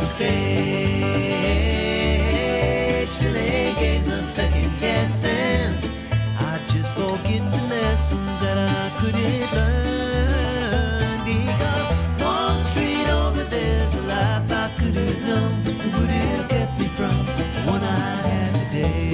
stage, silly games of second guessing. I just forget the lessons that I couldn't learn, because one street over there's a life I could have known, would have kept me from the one I had today.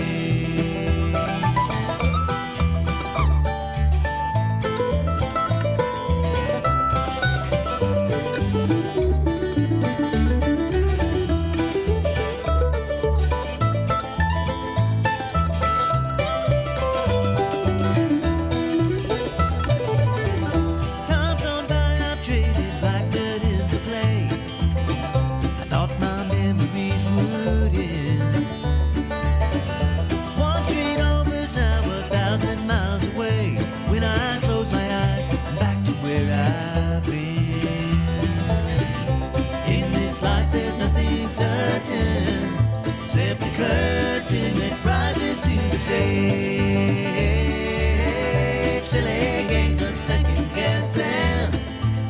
Simply curtain that rises to the stage. Silly games of second guessing.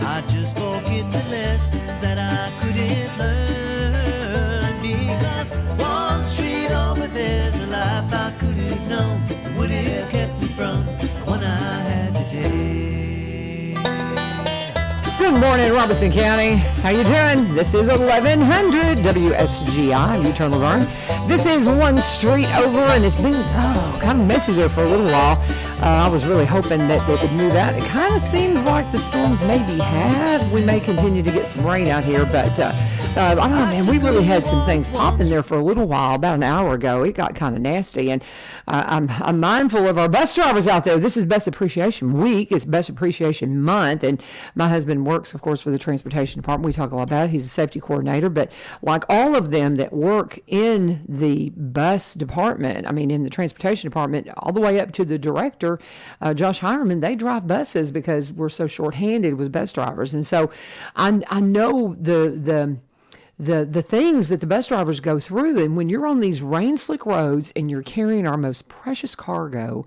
I just forget the lessons that I couldn't learn, because one street over there's a life I could have known, would have kept me from the one I had today. Good morning, Robeson County. How you doing? This is 1100 WSGI. I'm U-Turn Laverne. This is one street over, and it's been kind of messy there for a little while. I was really hoping that they could move out. It kind of seems like the storms maybe have. We may continue to get some rain out here, but I don't know, man. We really had some things popping there for a little while. About an hour ago, it got kind of nasty, and I'm mindful of our bus drivers out there. This is Bus Appreciation Week. It's Bus Appreciation Month, and my husband works, of course, for the Transportation Department. We talk a lot about it. He's a safety coordinator, but like all of them that work in the bus department, I mean, in the Transportation Department, all the way up to the director, Josh Hireman, they drive buses because we're so shorthanded with bus drivers. And so I know the things that the bus drivers go through, and when you're on these rain slick roads and you're carrying our most precious cargo,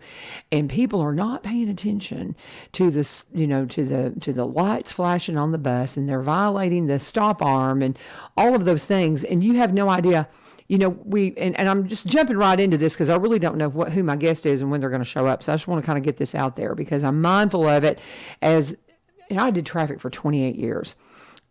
and people are not paying attention to this, to the lights flashing on the bus, and they're violating the stop arm and all of those things, and you have no idea. And I'm just jumping right into this because I really don't know who my guest is and when they're going to show up. So I just want to kind of get this out there because I'm mindful of it. As I did traffic for 28 years.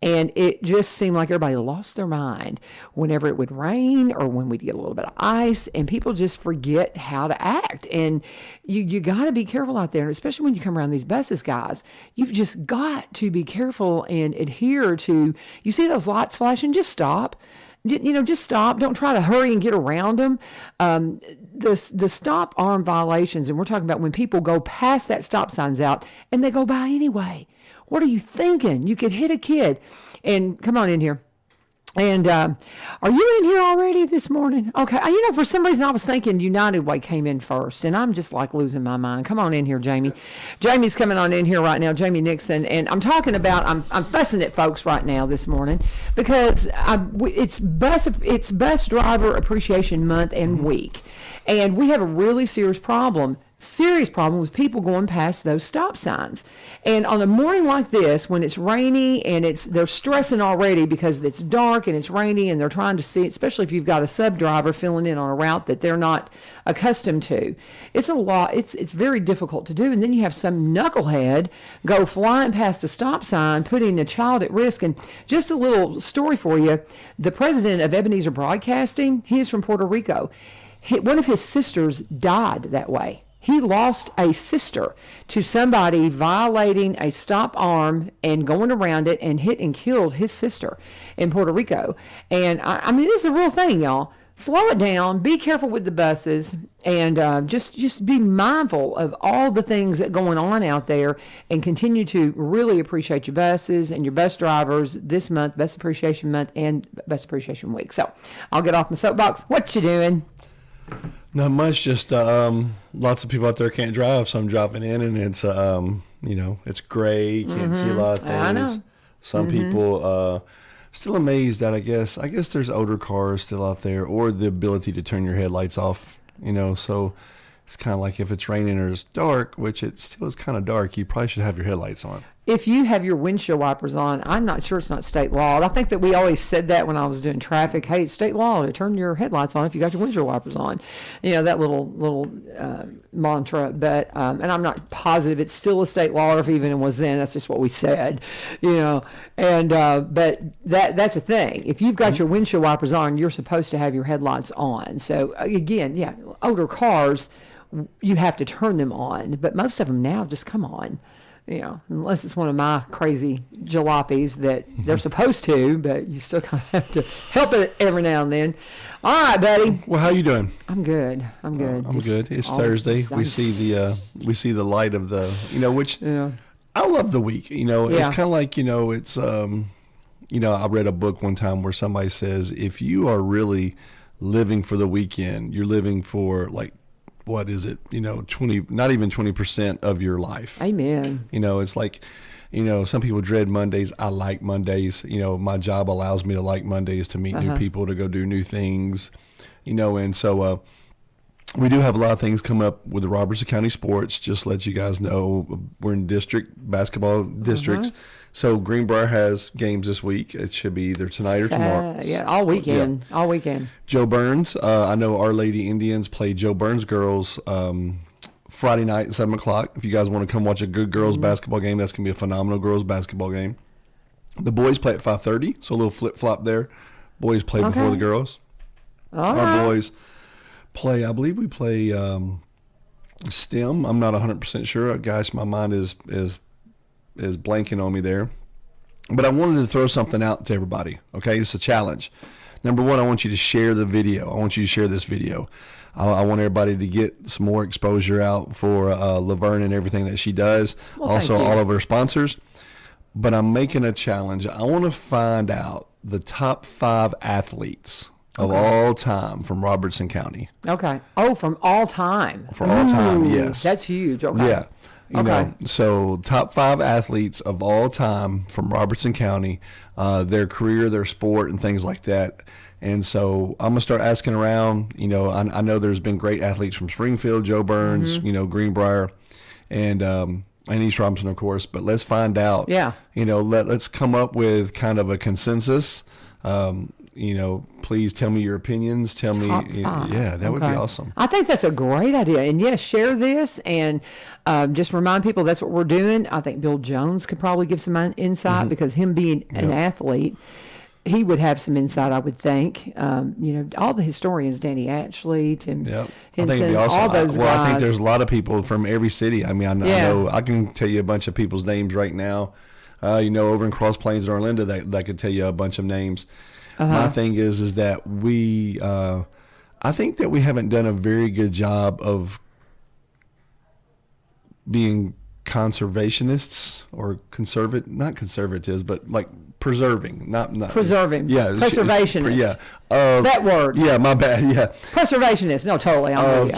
And it just seemed like everybody lost their mind whenever it would rain or when we'd get a little bit of ice, and people just forget how to act. And you got to be careful out there, especially when you come around these buses, guys. You've just got to be careful and adhere to, you see those lights flashing, just stop. Just stop. Don't try to hurry and get around them. The stop arm violations, and we're talking about when people go past that stop sign's out and they go by anyway. What are you thinking? You could hit a kid. And come on in here. And are you in here already this morning? Okay. For some reason I was thinking United Way came in first, and I'm just like losing my mind. Come on in here, Jamie. Jamie's coming on in here right now, Jamie Nixon. And I'm talking about, I'm fussing at folks right now this morning because it's Bus Driver Appreciation Month and Week. And we have a really serious problem with people going past those stop signs. And on a morning like this, when it's rainy and they're stressing already because it's dark and it's rainy and they're trying to see, especially if you've got a sub driver filling in on a route that they're not accustomed to. It's a lot. It's very difficult to do. And then you have some knucklehead go flying past a stop sign, putting a child at risk. And just a little story for you. The president of Ebenezer Broadcasting, he is from Puerto Rico. One of his sisters died that way. He lost a sister to somebody violating a stop arm and going around it and hit and killed his sister in Puerto Rico. And I mean, this is a real thing, y'all. Slow it down. Be careful with the buses, and just be mindful of all the things that are going on out there, and continue to really appreciate your buses and your bus drivers this month, Bus Appreciation Month and Bus Appreciation Week. So I'll get off my soapbox. What you doing? Not much, just lots of people out there can't drive, so I'm driving in, and it's it's gray, you can't see a lot of things. I know. Some people still amazed that I guess there's older cars still out there, or the ability to turn your headlights off, so it's kind of like if it's raining or it's dark, which it still is kind of dark, you probably should have your headlights on. if you have your windshield wipers on, I'm not sure it's not state law. I think that we always said that when I was doing traffic. Hey, it's state law to turn your headlights on if you got your windshield wipers on. You know, that little mantra. But and I'm not positive it's still a state law, or if even it was then. That's just what we said. You know, and but that's a thing. If you've got your windshield wipers on, you're supposed to have your headlights on. So again, yeah, older cars, you have to turn them on, but most of them now just come on. You know, unless it's one of my crazy jalopies that they're supposed to, but you still kind of have to help it every now and then. All right, buddy. Well, how you doing? I'm good. I'm good. I'm good. It's Thursday. We see the light of the, which I love the week. It's kind of like, it's I read a book one time where somebody says if you are really living for the weekend, you're living for like, what is it? 20, not even 20% of your life. Amen. It's like, some people dread Mondays. I like Mondays. My job allows me to like Mondays, to meet new people, to go do new things, and so, we do have a lot of things come up with the Robertson County sports. Just to let you guys know, we're in basketball districts. So Greenbrier has games this week. It should be either tonight or tomorrow. Yeah, all weekend. Yeah. All weekend. Joe Burns. I know Our Lady Indians play Joe Burns girls Friday night at 7 o'clock. If you guys want to come watch a good girls basketball game, that's going to be a phenomenal girls basketball game. The boys play at 5:30, so a little flip-flop there. Boys play before the girls. All Our right. boys play, I believe we play STEM. I'm not 100% sure. Gosh, my mind is blanking on me there. But I wanted to throw something out to everybody, okay? It's a challenge. Number one, I want you to share the video. I want you to share this video. I want everybody to get some more exposure out for Laverne and everything that she does. Well, also, thank you. all of her sponsors. But I'm making a challenge. I want to find out the top 5 athletes of all time from Robertson County. Okay. Oh, from all time. For all time, yes. That's huge. Okay. Yeah. You know, so top 5 athletes of all time from Robertson County, their career, their sport, and things like that. And so I'm going to start asking around. I know there's been great athletes from Springfield, Joe Burns, Greenbrier, and East Robinson, of course. But let's find out. Yeah. Let's come up with kind of a consensus. Please tell me your opinions. Tell me, yeah, that would be awesome. I think that's a great idea. And yes, share this and just remind people that's what we're doing. I think Bill Jones could probably give some insight because him being an athlete, he would have some insight, I would think. All the historians, Danny Ashley, Tim Henson, I think it'd be awesome. all those guys. I think there's a lot of people from every city. I mean, I know I can tell you a bunch of people's names right now. Over in Cross Plains and Orlando, that could tell you a bunch of names. My thing is that we, I think that we haven't done a very good job of being conservationists or not conservatives, but like preserving, not preserving. Yeah, preservationists. That word. Yeah, my bad. Yeah, preservationists. No, totally.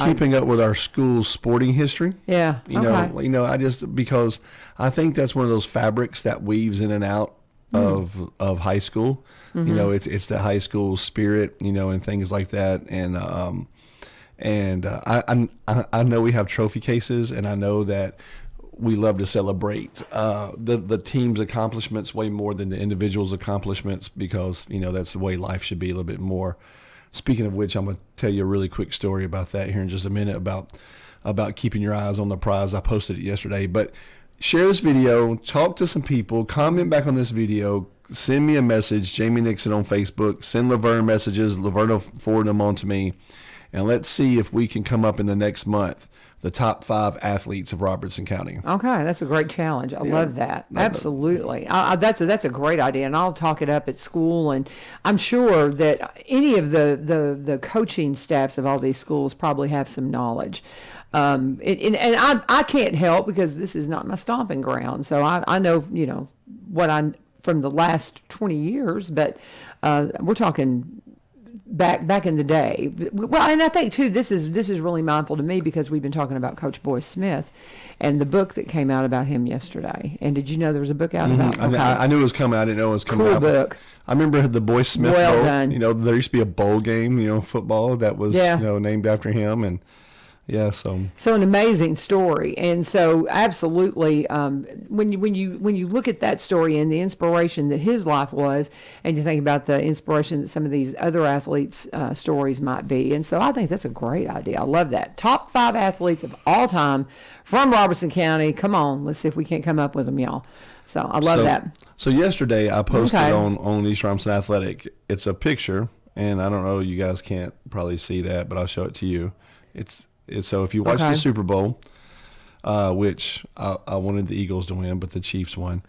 Keeping up with our school's sporting history. Yeah. I just because I think that's one of those fabrics that weaves in and out of high school. It's the high school spirit, and things like that. And I know we have trophy cases, and I know that we love to celebrate the team's accomplishments way more than the individual's accomplishments, because that's the way life should be, a little bit more. Speaking of which, I'm going to tell you a really quick story about that here in just a minute, about keeping your eyes on the prize. I posted it yesterday. But share this video, talk to some people, comment back on this video, send me a message, Jamie Nixon on Facebook, send Laverne messages, Laverne will forward them on to me, and let's see if we can come up in the next month the top 5 athletes of Robertson County. Okay, that's a great challenge. I love that. Absolutely. That's a great idea, and I'll talk it up at school, and I'm sure that any of the coaching staffs of all these schools probably have some knowledge. And I can't help because this is not my stomping ground, so I know what I'm from the last 20 years, but we're talking back in the day. Well, and I think too, this is really mindful to me because we've been talking about Coach Boyce Smith and the book that came out about him yesterday. And did you know there was a book out about? Okay. I knew it was coming. I didn't know it was coming out. Cool book. I remember the Boyce Smith Well bowl. done. There used to be a bowl game, football that was named after him, and Yeah, so So an amazing story, and so absolutely, when you look at that story and the inspiration that his life was, and you think about the inspiration that some of these other athletes' stories might be, and so I think that's a great idea. I love that. Top 5 athletes of all time from Robertson County. Come on, let's see if we can't come up with them, y'all. So I love that. So yesterday I posted Okay. on East Robinson Athletic. It's a picture, and I don't know, you guys can't probably see that, but I'll show it to you. It's so if you watch Okay. the Super Bowl, which I wanted the Eagles to win, but the Chiefs won.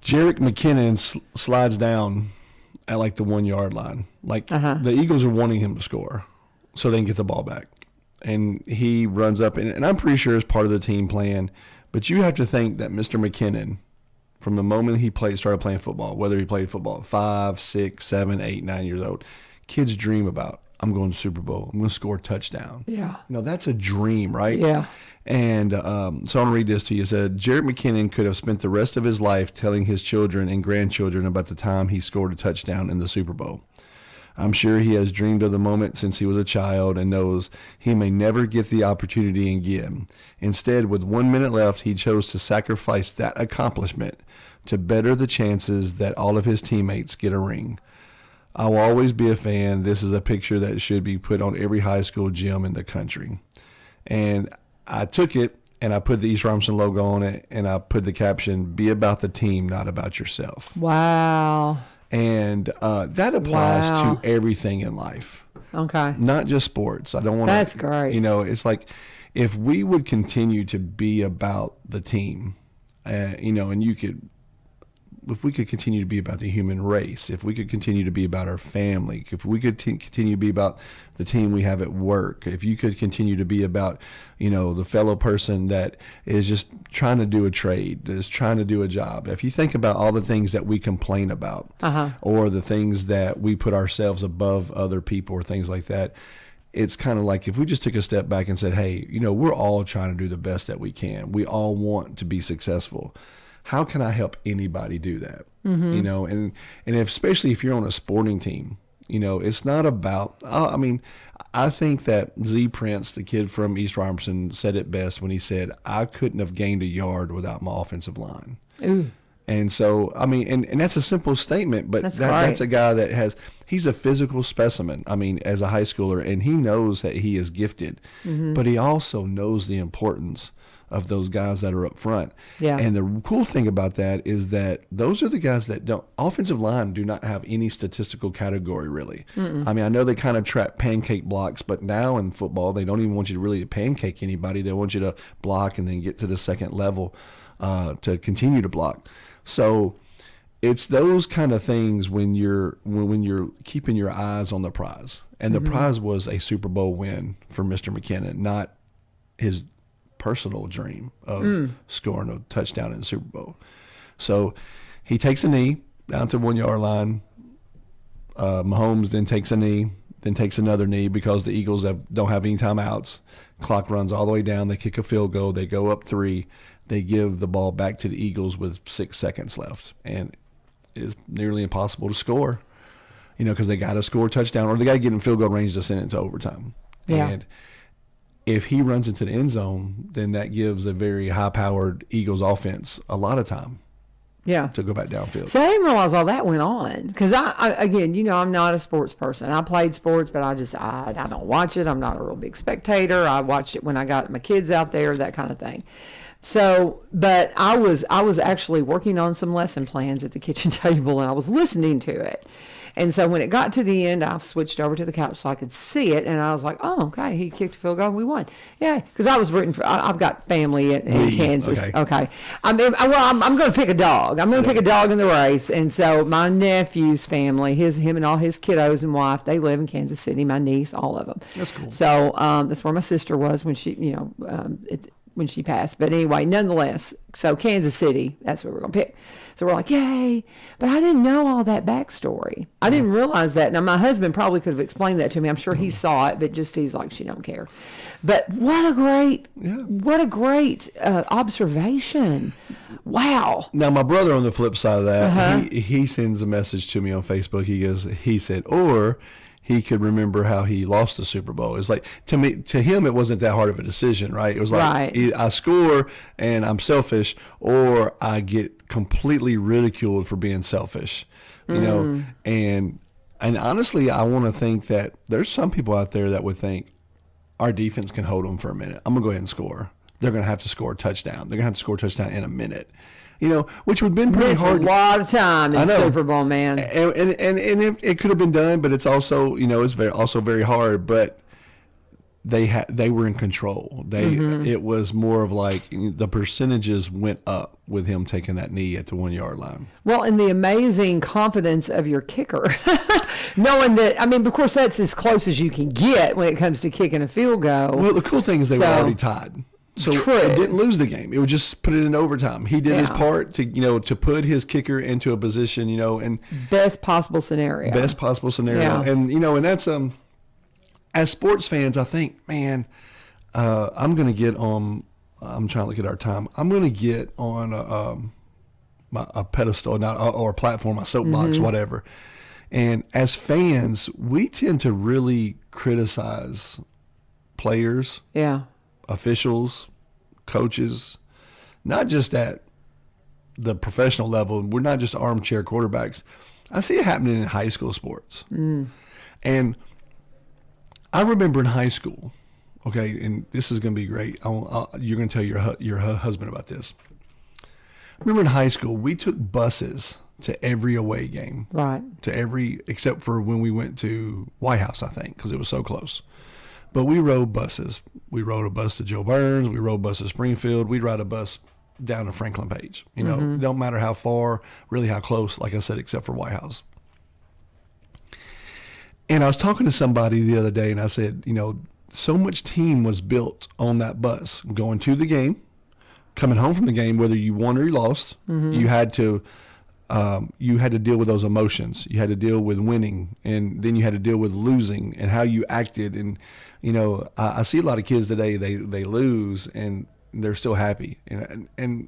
Jerick McKinnon slides down at like the 1 yard line. Like the Eagles are wanting him to score so they can get the ball back. And he runs up, and I'm pretty sure it's part of the team plan. But you have to think that Mr. McKinnon, from the moment he started playing football, whether he played football at 5, 6, 7, 8, 9 years old, kids dream about, I'm going to Super Bowl. I'm going to score a touchdown. Yeah. That's a dream, right? Yeah. And so I'm going to read this to you. It said, Jerick McKinnon could have spent the rest of his life telling his children and grandchildren about the time he scored a touchdown in the Super Bowl. I'm sure he has dreamed of the moment since he was a child and knows he may never get the opportunity again. Instead, with 1 minute left, he chose to sacrifice that accomplishment to better the chances that all of his teammates get a ring. I will always be a fan. This is a picture that should be put on every high school gym in the country. And I took it and I put the East Robinson logo on it, and I put the caption, "Be about the team, not about yourself." Wow. And that applies Wow. to everything in life, Okay. not just sports. I don't want to. That's great. It's like if we would continue to be about the team, and if we could continue to be about the human race, if we could continue to be about our family, if we could continue to be about the team we have at work, if you could continue to be about, the fellow person that is just trying to do a trade, that is trying to do a job. If you think about all the things that we complain about, or the things that we put ourselves above other people or things like that, it's kind of like if we just took a step back and said, hey, we're all trying to do the best that we can. We all want to be successful. How can I help anybody do that? And especially if you're on a sporting team, it's not about, I think that Z Prince, the kid from East Robinson, said it best when he said, I couldn't have gained a yard without my offensive line. Ooh. And so, and that's a simple statement, but That's that's great. a guy that he's a physical specimen, as a high schooler, and he knows that he is gifted, but he also knows the importance of those guys that are up front. Yeah. And the cool thing about that is that those are the guys that offensive line do not have any statistical category really. I know they kind of trap pancake blocks, but now in football, they don't even want you to really pancake anybody. They want you to block and then get to the second level to continue to block. So it's those kind of things when you're keeping your eyes on the prize. And the prize was a Super Bowl win for Mr. McKinnon, not his personal dream of scoring a touchdown in the Super Bowl. So he takes a knee down to 1 yard line. Mahomes then takes a knee, then takes another knee because the Eagles don't have any timeouts. Clock runs all the way down. They kick a field goal. They go up 3. They give the ball back to the Eagles with 6 seconds left. And it's nearly impossible to score, because they got to score a touchdown or they got to get in field goal range to send it to overtime. Yeah. And if he runs into the end zone, then that gives a very high-powered Eagles offense a lot of time Yeah. to go back downfield. So I didn't realize all that went on because again, I'm not a sports person. I played sports, but I don't watch it. I'm not a real big spectator. I watched it when I got my kids out there, that kind of thing. So, but I was actually working on some lesson plans at the kitchen table, and I was listening to it. And so when it got to the end, I switched over to the couch so I could see it, and I was like, "Oh, okay, he kicked a field goal, and we won." Yeah, because I was rooting for. I've got family in Kansas. Okay. I'm going to pick a dog. I'm going to pick a dog in the race, and so my nephew's family, him and all his kiddos and wife, they live in Kansas City. My niece, all of them. That's cool. So that's where my sister was when she, when she passed. But anyway, nonetheless, so Kansas City, that's what we're going to pick. So we're like, yay. But I didn't know all that backstory. I didn't realize that. Now, my husband probably could have explained that to me. I'm sure he saw it, but just he's like, she don't care. But what a great observation. Wow. Now, my brother on the flip side of that, he sends a message to me on Facebook. He said, or he could remember how he lost the Super Bowl. It's like, to him, it wasn't that hard of a decision, right? It was like, I score and I'm selfish, or I get completely ridiculed for being selfish, you know? And honestly, I want to think that there's some people out there that would think our defense can hold them for a minute. I'm going to go ahead and score. They're going to have to score a touchdown. They're going to have to score a touchdown in a minute. You know, which would have been pretty hard. A lot of time in Super Bowl, man. And it could have been done, but it's also, you know, it's also very hard. But they were in control. It was more of like the percentages went up with him taking that knee at the 1 yard line. Well, and the amazing confidence of your kicker, knowing that, I mean, of course, that's as close as you can get when it comes to kicking a field goal. Well, the cool thing is they were already tied. So it didn't lose the game. It would just put it in overtime. He did his part to put his kicker into a position, and best possible scenario. Yeah. And and that's as sports fans, I think, man, I'm going to get on. I'm trying to look at our time. I'm going to get on a pedestal, or a platform, a soapbox, whatever. And as fans, we tend to really criticize players. Yeah. Officials, coaches, not just at the professional level. We're not just armchair quarterbacks. I see it happening in high school sports. And I remember in high school, okay, and this is going to be great. You're going to tell your husband about this. I remember in high school, we took buses to every away game. Right. Except for when we went to White House, I think, because it was so close. But we rode buses. We rode a bus to Joe Burns. We rode a bus to Springfield. We'd ride a bus down to Franklin Page. It don't matter how far, really how close, like I said, except for White House. And I was talking to somebody the other day, and I said, so much team was built on that bus, going to the game, coming home from the game, whether you won or you lost. You had to deal with those emotions. You had to deal with winning, and then you had to deal with losing and how you acted. And I see a lot of kids today, they lose and they're still happy, and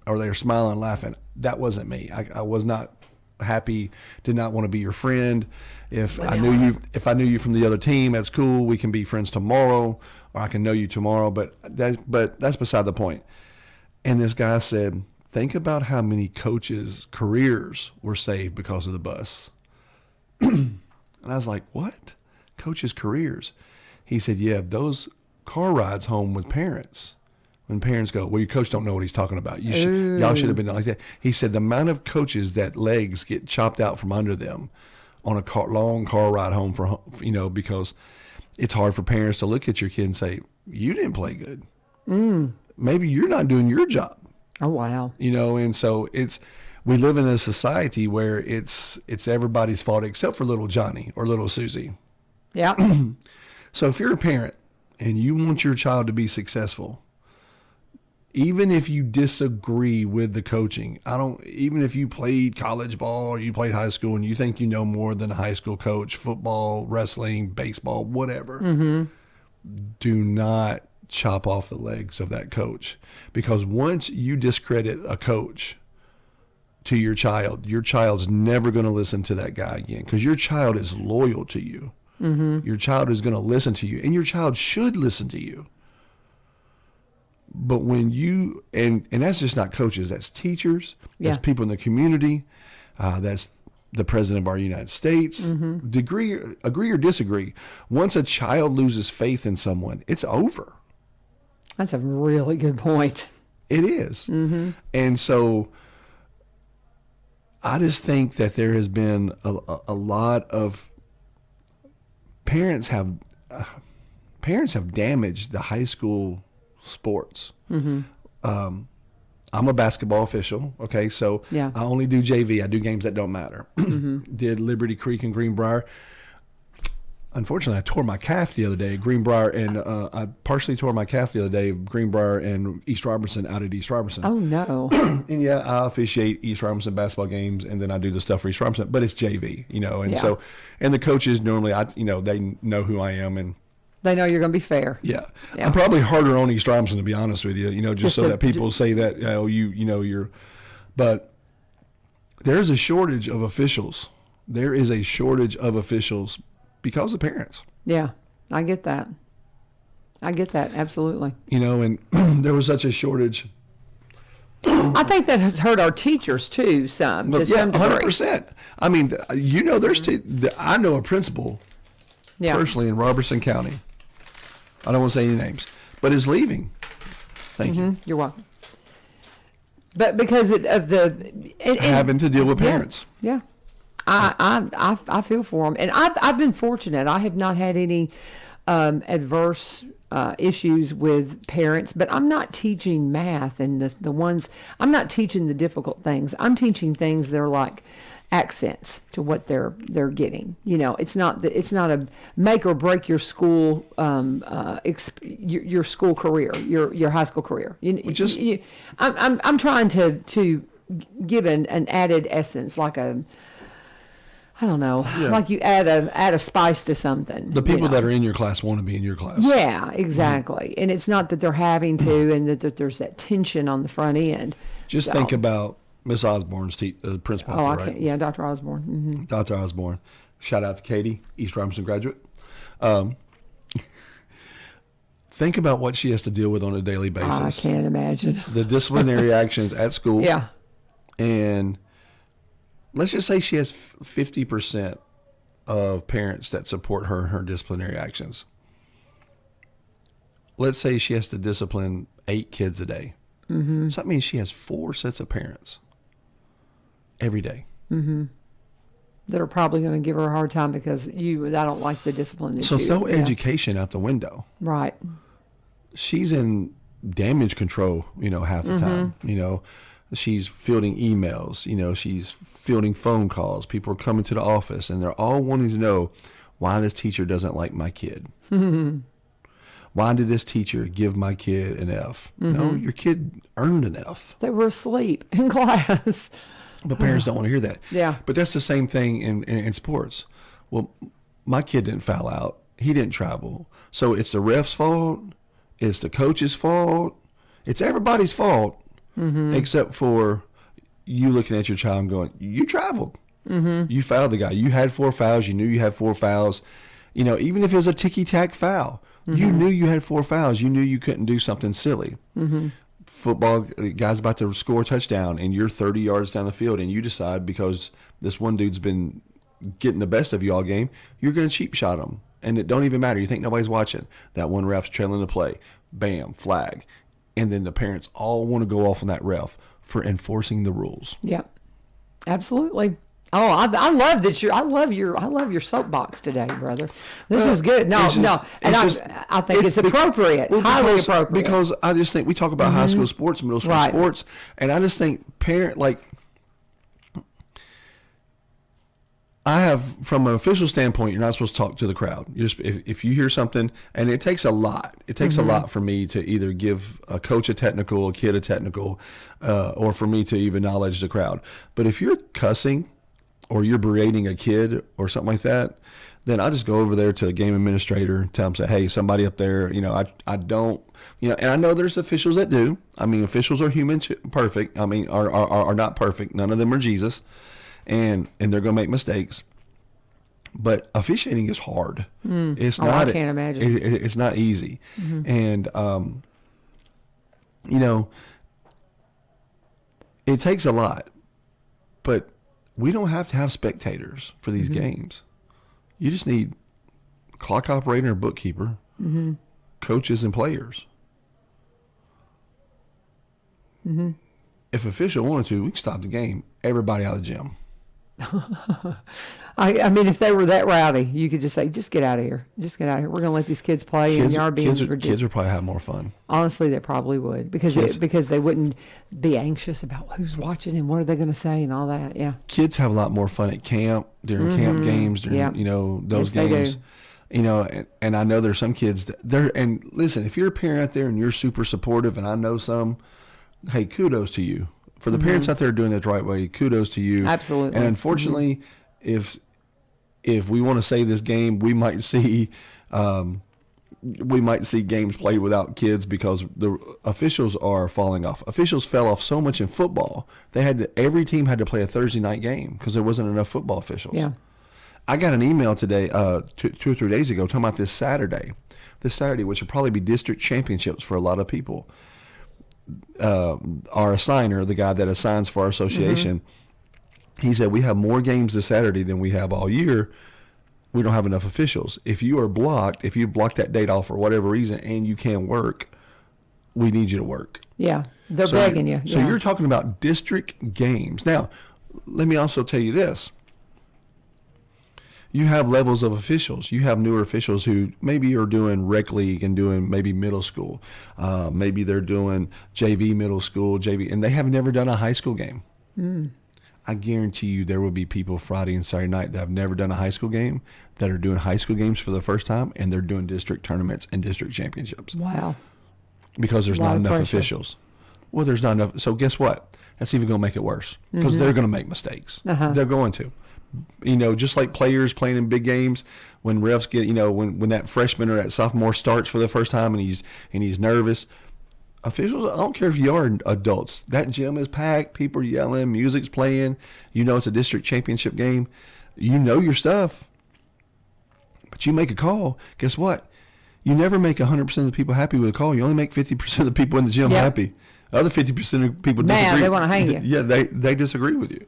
or they're smiling, laughing. That wasn't me. I was not happy. Did not want to be your friend. If I knew you from the other team, that's cool. We can be friends tomorrow, or I can know you tomorrow. But that's beside the point. And this guy said, think about how many coaches' careers were saved because of the bus. And I was like, what? Coaches' careers? He said, yeah, those car rides home with parents. When parents go, well, your coach don't know what he's talking about. Y'all should have been like that. He said the amount of coaches that legs get chopped out from under them on a long car ride home because it's hard for parents to look at your kid and say, you didn't play good. Maybe you're not doing your job. Oh, wow. And so we live in a society where it's everybody's fault except for little Johnny or little Susie. Yeah. So if you're a parent and you want your child to be successful, even if you disagree with the coaching, even if you played college ball or you played high school and you think you know more than a high school coach, football, wrestling, baseball, whatever, do not chop off the legs of that coach. Because once you discredit a coach to your child's never going to listen to that guy again, because your child is loyal to you. Your child is going to listen to you, and your child should listen to you. But when you, and that's just not coaches, that's teachers, that's people in the community, that's the president of our United States. Agree or disagree, once a child loses faith in someone, it's over. That's a really good point. It is. And so I just think that there has been a lot of parents have damaged the high school sports. I'm a basketball official, okay, so I only do JV. I do games that don't matter. Did Liberty Creek and Greenbrier. Unfortunately, I tore my calf the other day, Greenbrier, and I partially tore my calf the other day, Greenbrier and East Robertson out at East Robertson. Oh, no. And I officiate East Robertson basketball games, and then I do the stuff for East Robertson, but it's JV, and so, and the coaches normally, they know who I am, and they know you're going to be fair. Yeah. I'm probably harder on East Robertson, to be honest with you, just so that people say that, you're, but there's a shortage of officials. There is a shortage of officials because of parents. Yeah, I get that. Absolutely. You know, and there was such a shortage. I think that has hurt our teachers too, some to some degree. 100%. I mean, you know, I know a principal personally in Robertson County. I don't want to say any names, but is leaving. Thank you. You're welcome. But because of having to deal with parents. Yeah. I feel for them, and I've been fortunate. I have not had any adverse issues with parents, but I'm not teaching math and the ones. I'm not teaching the difficult things. I'm teaching things that are like accents to what they're getting. You know, it's not a make or break your school your school career, your high school career. I'm trying to give an added essence, like a, I don't know, like you add a spice to something. The people that are in your class want to be in your class. Yeah, exactly. And it's not that they're having to, and that there's that tension on the front end. Just think about Miss Osborne's principal. Oh, right? Yeah, Dr. Osborne. Mm-hmm. Dr. Osborne. Shout out to Katie, East Robinson graduate. Think about what she has to deal with on a daily basis. I can't imagine. The disciplinary actions at school. Yeah. And let's just say she has 50% of parents that support her in her disciplinary actions. Let's say she has to discipline 8 kids a day. Mm-hmm. So that means she has 4 sets of parents every day. Mm-hmm. That are probably going to give her a hard time because I don't like the discipline. So throw education out the window. Right. She's in damage control, half the time. She's fielding emails, she's fielding phone calls. People are coming to the office and they're all wanting to know why this teacher doesn't like my kid. Why did this teacher give my kid an F? No, your kid earned an F. They were asleep in class. But parents don't want to hear that. Yeah. But that's the same thing in sports. Well, my kid didn't foul out. He didn't travel. So it's the ref's fault. It's the coach's fault. It's everybody's fault. Except for you looking at your child and going, you traveled. You fouled the guy. You had 4 fouls. You knew you had 4 fouls. Even if it was a ticky-tack foul, you knew you had 4 fouls. You knew you couldn't do something silly. Football guy's about to score a touchdown, and you're 30 yards down the field, and you decide because this one dude's been getting the best of you all game, you're going to cheap shot him. And it don't even matter. You think nobody's watching. That one ref's trailing the play. Bam, flag. And then the parents all want to go off on that ref for enforcing the rules. Yeah, absolutely. Oh, I love that I love your soapbox today, brother. This is good. No, and I think it's appropriate, highly appropriate. Because I just think we talk about high school sports, middle school sports, and I just think I have, from an official standpoint, you're not supposed to talk to the crowd. If you hear something, and it takes a lot. It takes a lot for me to either give a coach a technical, a kid a technical, or for me to even acknowledge the crowd. But if you're cussing or you're berating a kid or something like that, then I just go over there to a game administrator, tell them, say, hey, somebody up there, I don't, and I know there's officials that do. I mean, officials are human, perfect. I mean, are not perfect. None of them are Jesus. And they're going to make mistakes. But officiating is hard. It's not. I can't imagine. It's not easy. And, it takes a lot. But we don't have to have spectators for these games. You just need a clock operator and bookkeeper, coaches and players. If official wanted to, we can stop the game. Everybody out of the gym. I mean, if they were that rowdy, you could just say, just get out of here. Just get out of here. We're going to let these kids play, and you're being ridiculous. Kids would probably have more fun. Honestly, they probably would, because they wouldn't be anxious about who's watching and what are they going to say and all that. Yeah. Kids have a lot more fun at camp, during camp games, during, those games. And I know there's some kids and listen, if you're a parent out there and you're super supportive, and I know some, hey, kudos to you. For the parents out there doing it the right way, kudos to you. Absolutely. And unfortunately, if we want to save this game, we might see games played without kids because the officials are falling off. Officials fell off so much in football. Every team had to play a Thursday night game because there wasn't enough football officials. Yeah. I got an email today, 2 or 3 days ago, talking about this Saturday, which will probably be district championships for a lot of people. Our assigner, the guy that assigns for our association, he said, we have more games this Saturday than we have all year. We don't have enough officials. If you are blocked, if you block that date off for whatever reason and you can't work, we need you to work. Yeah, they're begging you. So yeah. you're talking about district games. Now, let me also tell you this. You have levels of officials. You have newer officials who maybe are doing rec league and doing maybe middle school. Maybe they're doing JV middle school, JV, and they have never done a high school game. I guarantee you there will be people Friday and Saturday night that have never done a high school game that are doing high school games for the first time, and they're doing district tournaments and district championships. Wow. Because there's not enough officials. Well, there's not enough. So guess what? That's even going to make it worse because they're going to make mistakes. They're going to. Just like players playing in big games, when refs get, when that freshman or that sophomore starts for the first time and he's nervous. Officials, I don't care if you are adults. That gym is packed. People are yelling. Music's playing. It's a district championship game. You know your stuff. But you make a call. Guess what? You never make 100% of the people happy with a call. You only make 50% of the people in the gym happy. The other 50% of people disagree. They want to hang you. Yeah, they disagree with you.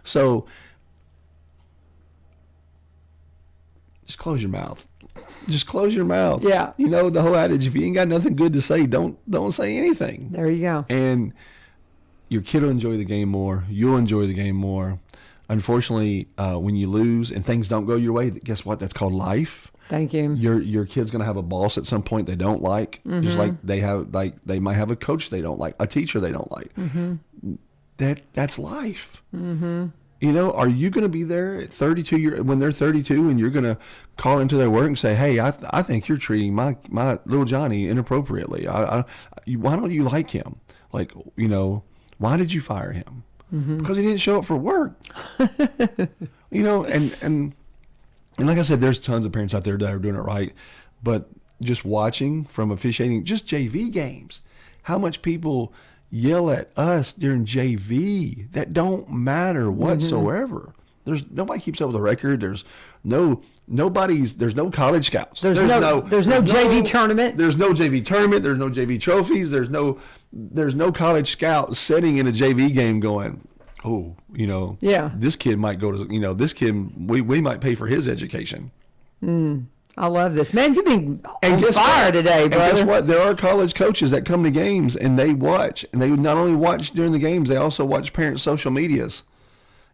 So just close your mouth. Just close your mouth. Yeah. The whole adage, if you ain't got nothing good to say, don't say anything. There you go. And your kid will enjoy the game more. You'll enjoy the game more. Unfortunately, when you lose and things don't go your way, guess what? That's called life. Thank you. Your kid's going to have a boss at some point they don't like. Just like they might have a coach they don't like, a teacher they don't like. That's life. Are you going to be there at 32 when they're 32 and you're going to call into their work and say, hey, I think you're treating my little Johnny inappropriately. Why don't you like him? Why did you fire him? Because he didn't show up for work. And like I said, there's tons of parents out there that are doing it right. But just watching from officiating, just JV games, how much people yell at us during JV that don't matter whatsoever. Nobody keeps up with the record. There's no college scouts. There's no JV tournament. There's no JV tournament. There's no JV trophies. There's no college scout sitting in a JV game going, this kid might go to, this kid, we might pay for his education. I love this. Man, you've been on fire today, brother. And guess what? There are college coaches that come to games and they watch. And they not only watch during the games, they also watch parents' social medias.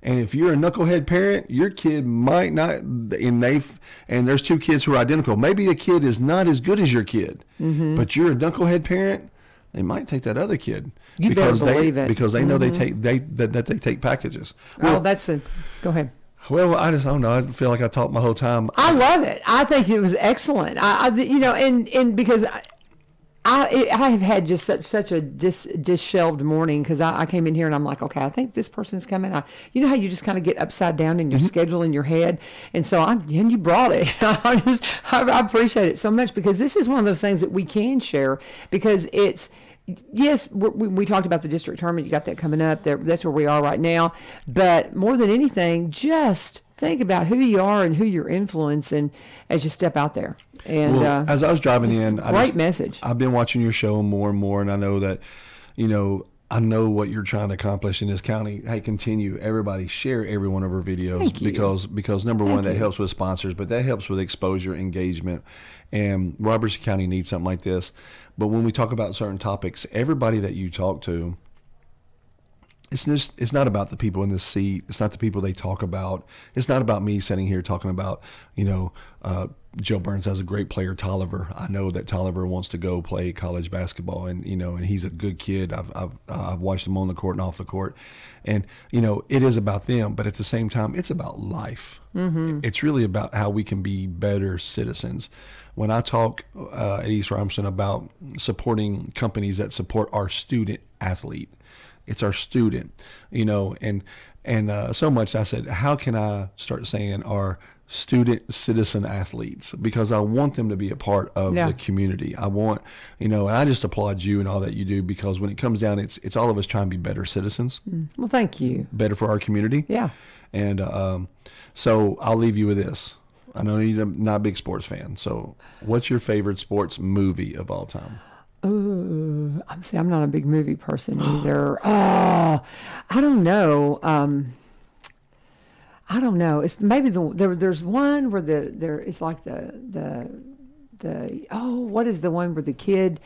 And if you're a knucklehead parent, your kid might not, and there's two kids who are identical. Maybe a kid is not as good as your kid, but you're a knucklehead parent, they might take that other kid. You better believe it. Because they know they take packages. Well, go ahead. Well, I don't know. I feel like I talked my whole time. I love it. I think it was excellent. And because I have had just such a disheveled morning because I came in here and I'm like, okay, I think this person's coming. You know how you just kind of get upside down in your schedule in your head, and so and you brought it. I appreciate it so much because this is one of those things that we can share because it's. Yes, we talked about the district tournament. You got that coming up. That's where we are right now. But more than anything, just think about who you are and who you're influencing as you step out there. And as I was driving in, great message. I've been watching your show more and more, and I know that, I know what you're trying to accomplish in this county. Hey, continue. Everybody share every one of our videos because number one, that helps with sponsors, but that helps with exposure, engagement. And Robertson County needs something like this. But when we talk about certain topics, everybody that you talk to, it's not about the people in this seat. It's not the people they talk about. It's not about me sitting here talking about, Joe Burns has a great player, Tolliver. I know that Tolliver wants to go play college basketball, and and he's a good kid. I've watched him on the court and off the court, and it is about them. But at the same time, it's about life. It's really about how we can be better citizens. When I talk at East Robinson about supporting companies that support our student athlete, it's our student, and so much I said, how can I start saying our student citizen athletes? Because I want them to be a part of the community. I want, and I just applaud you and all that you do because when it comes down, it's all of us trying to be better citizens. Well, thank you. Better for our community. Yeah. And so I'll leave you with this. I know you're not a big sports fan. So what's your favorite sports movie of all time? Ooh, I'm not a big movie person either. I don't know. I don't know. It's maybe there's one where it's like what is the one where the kid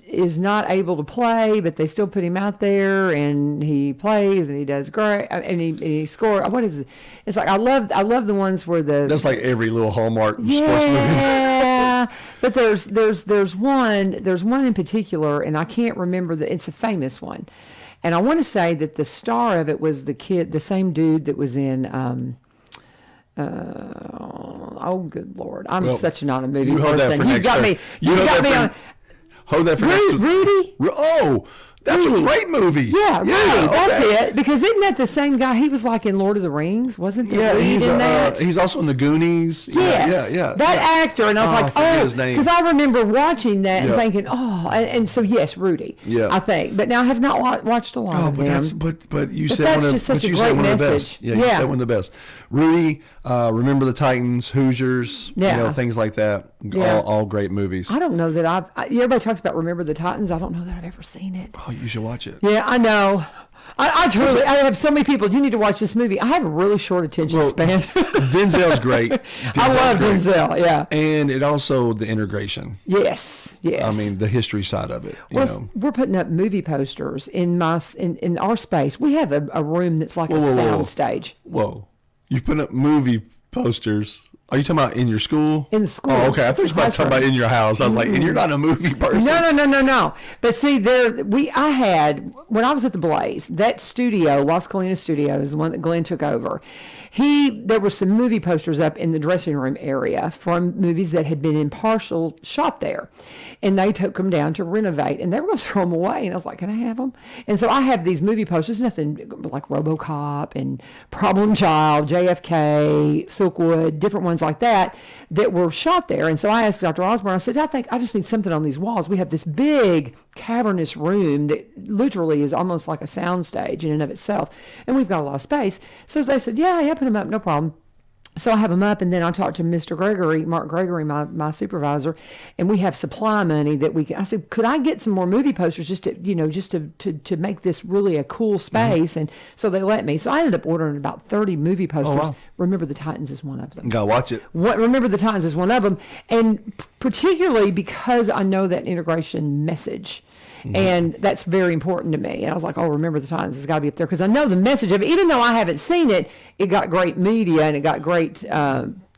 is not able to play, but they still put him out there and he plays and he does great and he scores. What is it? It's like I love the ones where that's like every little Hallmark sports movie. Yeah, but there's one in particular, and I can't remember it's a famous one, and I want to say that the star of it was the same dude that was in. Oh, good Lord! I'm such not a movie person. You got me. You got me on. Hold that for next week. Rudy? Oh, that's Rudy. a great movie. Yeah, Rudy. Okay. That's it. Because isn't that the same guy? He was like in Lord of the Rings, wasn't the lead in that? He's also in the Goonies. Yes. Yeah. That actor. And I was like, I his name. because I remember watching that and thinking, and so yes, Rudy. Yeah. I think, but now I have not watched a lot of them. But you said that's one of just such a you great said one of the message. best. Yeah, you said one of the best. Rudy, Remember the Titans, Hoosiers, things like that. Yeah. All great movies. I don't know that everybody talks about Remember the Titans. I don't know that I've ever seen it. Oh, you should watch it. Yeah, I know. I have so many people. You need to watch this movie. I have a really short attention span. Denzel's great. I love Denzel. Yeah, and it also the integration. Yes. I mean the history side of it. We're putting up movie posters in our space. We have a room that's like a sound stage. Whoa, you put up movie posters. Are you talking about in your school? In the school. Oh, okay. I thought you were talking about in your house. I was like, and you're not a movie person. No. But see, I had, when I was at the Blaze, that studio, Las Colinas Studios, the one that Glenn took over, there were some movie posters up in the dressing room area from movies that had been in partial shot there. And they took them down to renovate, and they were going to throw them away. And I was like, can I have them? And so I have these movie posters, nothing like RoboCop and Problem Child, JFK, Silkwood, different ones like that were shot there. And so I asked Dr. Osborne, I said, I think I just need something on these walls. We have this big cavernous room that literally is almost like a sound stage in and of itself. And we've got a lot of space. So they said, yeah, put them up, no problem. So I have them up, and then I talked to Mr. Gregory, Mark Gregory, my supervisor, and we have supply money that we can. I said, could I get some more movie posters just to make this really a cool space? Mm-hmm. And so they let me. So I ended up ordering about 30 movie posters. Oh, wow. Remember the Titans is one of them. Gotta watch it. Remember the Titans is one of them, and particularly because I know that integration message. Mm-hmm. And that's very important to me. And I was like, Remember the Titans has got to be up there because I know the message of it. Even though I haven't seen it, it got great media and it got great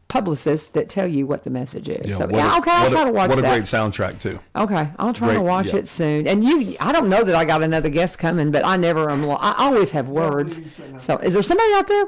publicists that tell you what the message is. I'll try to watch that. What a great soundtrack, too. Okay, I'll try to watch it soon. And I don't know that I got another guest coming, but I always have words. So is there somebody out there?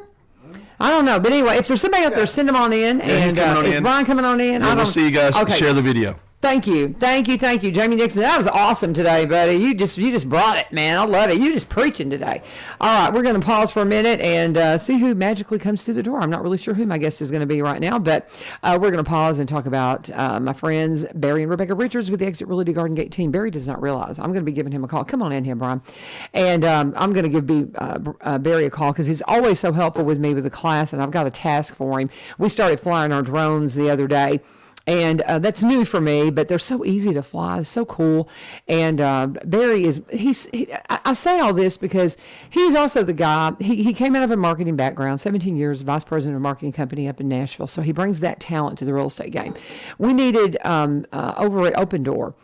I don't know. But anyway, if there's somebody out there, send them on in. And is Brian coming on in? Yeah, we'll see you guys. Okay. Share the video. Thank you, Jamie Nixon. That was awesome today, buddy. You just brought it, man. I love it. You just preaching today. All right, we're going to pause for a minute and see who magically comes through the door. I'm not really sure who my guest is going to be right now, but we're going to pause and talk about my friends Barry and Rebecca Richards with the Exit Realty Garden Gate team. Barry does not realize I'm going to be giving him a call. Come on in here, Brian. And I'm going to give Barry a call because he's always so helpful with me with the class, and I've got a task for him. We started flying our drones the other day. And that's new for me, but they're so easy to fly. It's so cool. And Barry I say all this because he's also the guy, he came out of a marketing background, 17 years, vice president of a marketing company up in Nashville. So he brings that talent to the real estate game. We needed, over at Open Door,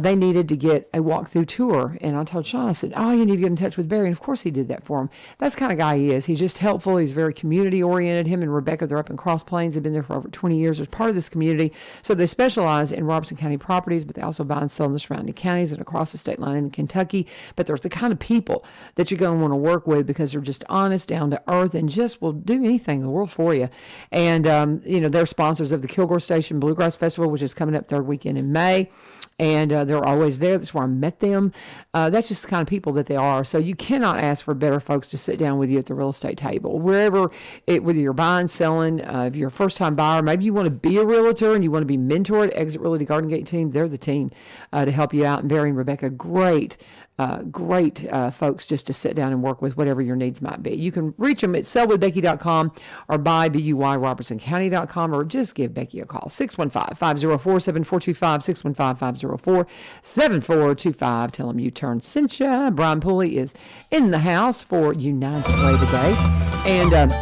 they needed to get a walkthrough tour. And I told Sean, I said, you need to get in touch with Barry. And of course he did that for him. That's the kind of guy he is. He's just helpful. He's very community oriented. Him and Rebecca, they're up in Cross Plains. They've been there for over 20 years as part of this community. So they specialize in Robertson County properties, but they also buy and sell in the surrounding counties and across the state line in Kentucky. But they're the kind of people that you're going to want to work with because they're just honest, down to earth, and just will do anything in the world for you. And, they're sponsors of the Kilgore Station Bluegrass Festival, which is coming up third weekend in May. And they're always there. That's where I met them. That's just the kind of people that they are. So you cannot ask for better folks to sit down with you at the real estate table. Whether you're buying, selling, if you're a first-time buyer, maybe you want to be a realtor and you want to be mentored, Exit Realty Garden Gate team, they're the team to help you out. And Barry and Rebecca, great great folks just to sit down and work with whatever your needs might be. You can reach them at sellwithbecky.com or buyrobertsoncounty.com, or just give Becky a call. 615-504-7425, 615-504-7425. Tell them U-Turn sent you. Brian Pulley is in the house for United Way today. And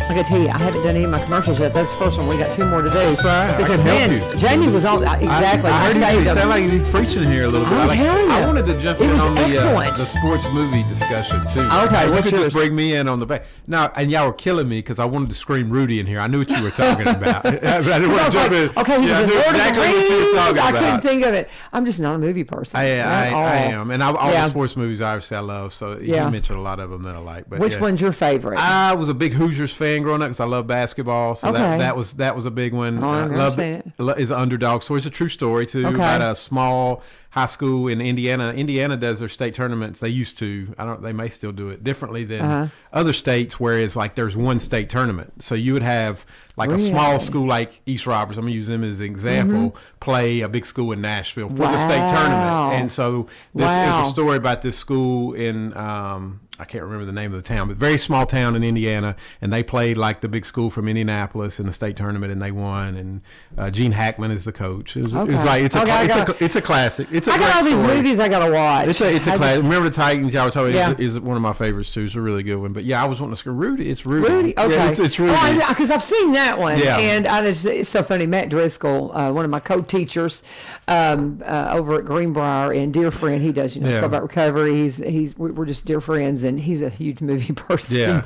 I gotta tell you, I haven't done any of my commercials yet. That's the first one. We got 2 more to do. That's right. Because, man, Jamie was on. Exactly. I heard saved you him. sound like he's preaching here a little bit. I'm telling you. I wanted to jump It in was on excellent. the sports movie discussion, too. Okay, you what's could yours? just bring me in on the back. Now, and y'all were killing me because I wanted to scream Rudy in here. I knew what you were talking about. I didn't want to jump in. Okay, he was I in knew Lord exactly of the what you were Rings. talking I about. couldn't think of it. I'm just not a movie person. I am. And all Yeah. the sports movies, obviously, I love. So Yeah. you mentioned a lot of them that I like. But Which yeah. one's your favorite? I was a big Hoosiers fan growing up because I love basketball. So Okay. that was a big one. Oh, I've never Loved seen it. Is an underdog story. It's a true story too. Okay. About a small high school in Indiana. Indiana does their state tournaments. They used to. They may still do it differently than other states. Whereas like there's one state tournament. So you would have like a small Really? school like East Roberts. I'm gonna use them as an example. Play a big school in Nashville for the state Wow. tournament. And so this is Wow. a story about this school in. I can't remember the name of the town, but very small town in Indiana, and they played like the big school from Indianapolis in the state tournament, and they won. And Gene Hackman is the coach. It was Okay. like it's a classic. It's a I got all great these story. movies I gotta watch. It's a I classic. just- Remember the Titans? Y'all were talking Yeah. is one of my favorites too. It's a really good one. But yeah, I was wanting to scream Rudy. It's Rudy. Rudy, okay. Yeah, it's Rudy. Because I've seen that one, Yeah. and it's so funny. Matt Driscoll, one of my co-teachers over at Greenbrier, and dear friend, he does Yeah. stuff about recovery. We're just dear friends, and he's a huge movie person. Yeah.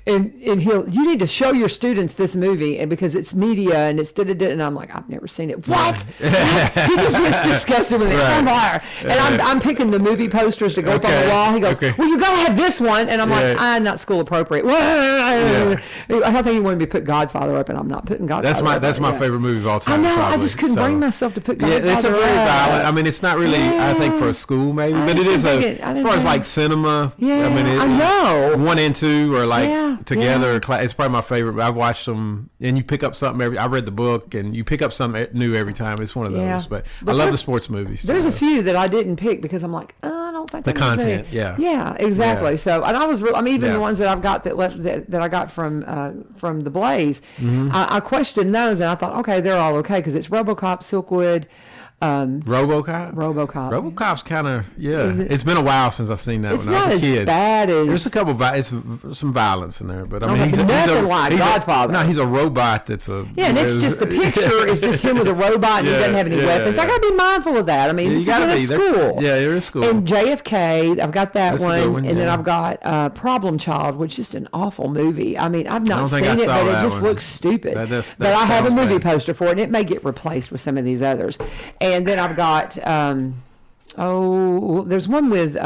and you need to show your students this movie, and because it's media and it's and I'm like, I've never seen it. What? He just gets disgusted with it. Right. Come on. And I'm picking the movie posters to go up on the Okay. wall. He goes, Okay. well, you gotta have this one, and I'm like, Yeah. I'm not school appropriate. I think he wanted me to put Godfather up, and I'm not putting Godfather up. That's my Yeah. favorite movie of all I time. know. I probably. just couldn't So- bring myself to put Yeah, Godfather it's a very up. violent. I mean, it's not really. I think for a school maybe, I but it just is didn't a think it- I as didn't far as think- like cinema. Yeah, I mean, I know. 1 and 2 are like Yeah, together. yeah. It's probably my favorite. But I've watched them, and you pick up something every. I read the book, and you pick up something new every time. It's one of those. Yeah. But But I love the there's- sports movies. There's so. a few that I didn't pick because I'm like, I don't think The I'm gonna see content, it. yeah. Yeah, exactly. Yeah. So, and I was, even Yeah. the ones that I've got that I got from the Blaze, Mm-hmm. I questioned those, and I thought, okay, they're all okay because it's RoboCop, Silkwood, RoboCop. RoboCop's kind of Is it- It's been a while since I've seen that It's when I not was a as kid. bad as. There's a couple it's some violence in there, but I mean, Okay, nothing like Godfather. No, he's a robot. That's a Yeah, and it's just the picture is just him with a robot and he Yeah, doesn't have any yeah, weapons. I yeah. got to be mindful of that. I mean, Yeah, this you is gotta in a be. school. Yeah, there is school. And JFK, I've got that That's a one, good one, and then yeah. I've got Problem Child, which is just an awful movie. I mean, I've I not don't seen think I it, saw but it that just one. looks stupid. That but I have a sounds movie bad. poster for it, and it may get replaced with some of these others. And then I've got there's one with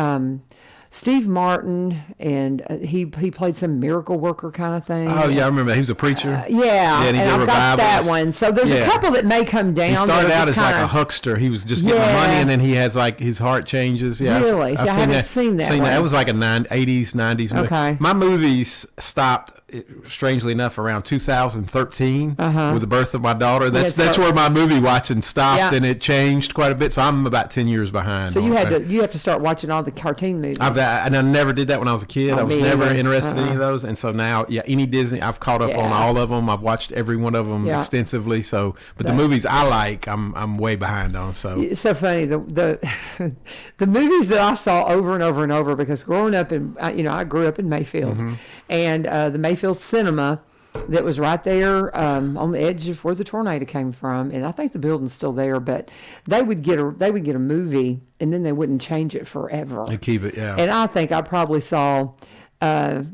Steve Martin, and he played some miracle worker kind of thing. Oh yeah, I remember that. He was a preacher. Yeah, and he and did I've got that revivals. one. So there's a Yeah. couple that may come down. He started that are out just as like a kinda- huckster. He was just getting Yeah. money, and then he has like his heart changes. Yeah, Really? See, I haven't seen that one. That was like a 80s, 90s movie. Okay. My movies stopped, strangely enough, around 2013 with the birth of my daughter. That's Yeah, so- where my movie watching stopped, Yeah. and it changed quite a bit. So I'm about 10 years behind. So on you it. have to start watching all the cartoon movies. And I never did that when I was a kid. Oh, I was me never either. interested in any of those. And so now, yeah, any Disney, I've caught up on Yeah. all of them. I've watched every one of them Yeah. extensively. So, but the That- movies I like, I'm way behind on. So It's so funny the the movies that I saw over and over and over, because growing up in I grew up in Mayfield, Mm-hmm. and the Mayfield Cinema that was right there on the edge of where the tornado came from, and I think the building's still there, but they would get a movie and then they wouldn't change it forever. they keep it, yeah. And I think I probably saw the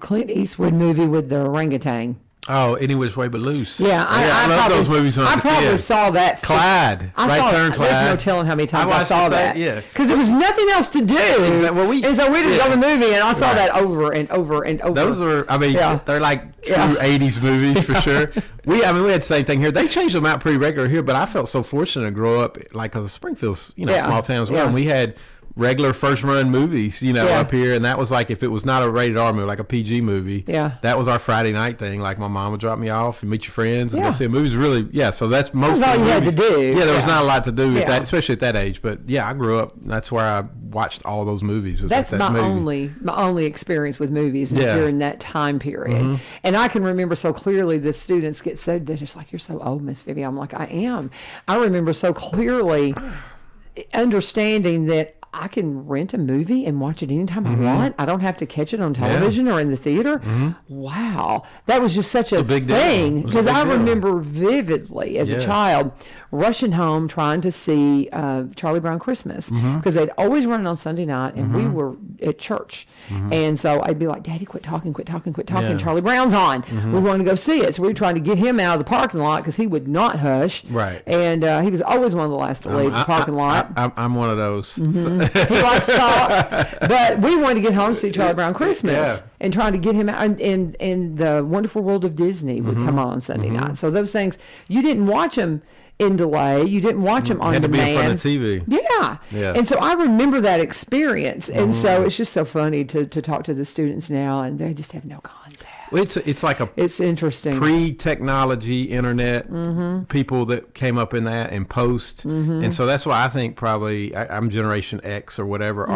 Clint Eastwood movie with the orangutan. Oh, Any Which Way But Loose. Yeah, I love probably, those movies when I was a probably kid. saw that. Clyde, I Right saw, Turn There's Clyde. no telling how many times I watched saw the same- that. yeah. Because there was nothing else to do. Exactly. Well, so we just yeah. go to the movie, and I saw Right. that over and over and over. Those are, I mean, Yeah. they're like true Yeah. 80s movies for sure. We had the same thing here. They changed them out pretty regular here, but I felt so fortunate to grow up, like, because Springfield's, Yeah. small town as well. Yeah. And we had regular first run movies, Yeah. up here. And that was like, if it was not a rated R movie, like a PG movie, Yeah. that was our Friday night thing. Like my mom would drop me off and meet your friends and Yeah. go see a movie. Really, yeah. So that's most That's of all the you had movies. to do. Yeah, there was Yeah. not a lot to do with Yeah. that, especially at that age. But yeah, I grew up. That's where I watched all those movies. Was That's at that my movie. only experience with movies is Yeah. during that time period. And I can remember so clearly the students get so, they're just like, "You're so old, Miss Vivi." I'm like, "I am." I remember so clearly understanding that I can rent a movie and watch it anytime I want. I don't have to catch it on television or in the theater. Wow. That was just such a big deal. thing, It was a because big I deal. remember vividly as a Yes. child rushing home trying to see Charlie Brown Christmas, because they'd always run it on Sunday night and we were at church. And so I'd be like, "Daddy, quit talking, quit talking, quit talking. Yeah. Charlie Brown's on." We wanted to go see it. So we were trying to get him out of the parking lot because he would not hush. Right. And he was always one of the last to leave the parking lot. I'm one of those. He likes to talk, but we wanted to get home to see Charlie Brown Christmas, Yeah. and trying to get him out. And the Wonderful World of Disney would come on Sunday night. So those things, you didn't watch them in delay. You didn't watch them on Had to be demand. in front of TV. Yeah. Yeah. And so I remember that experience. And so it's just so funny to talk to the students now, and they just have no concept. Well, it's like a It's interesting. pre-technology internet people that came up in that and post, and so that's why I think probably I'm Generation X or whatever.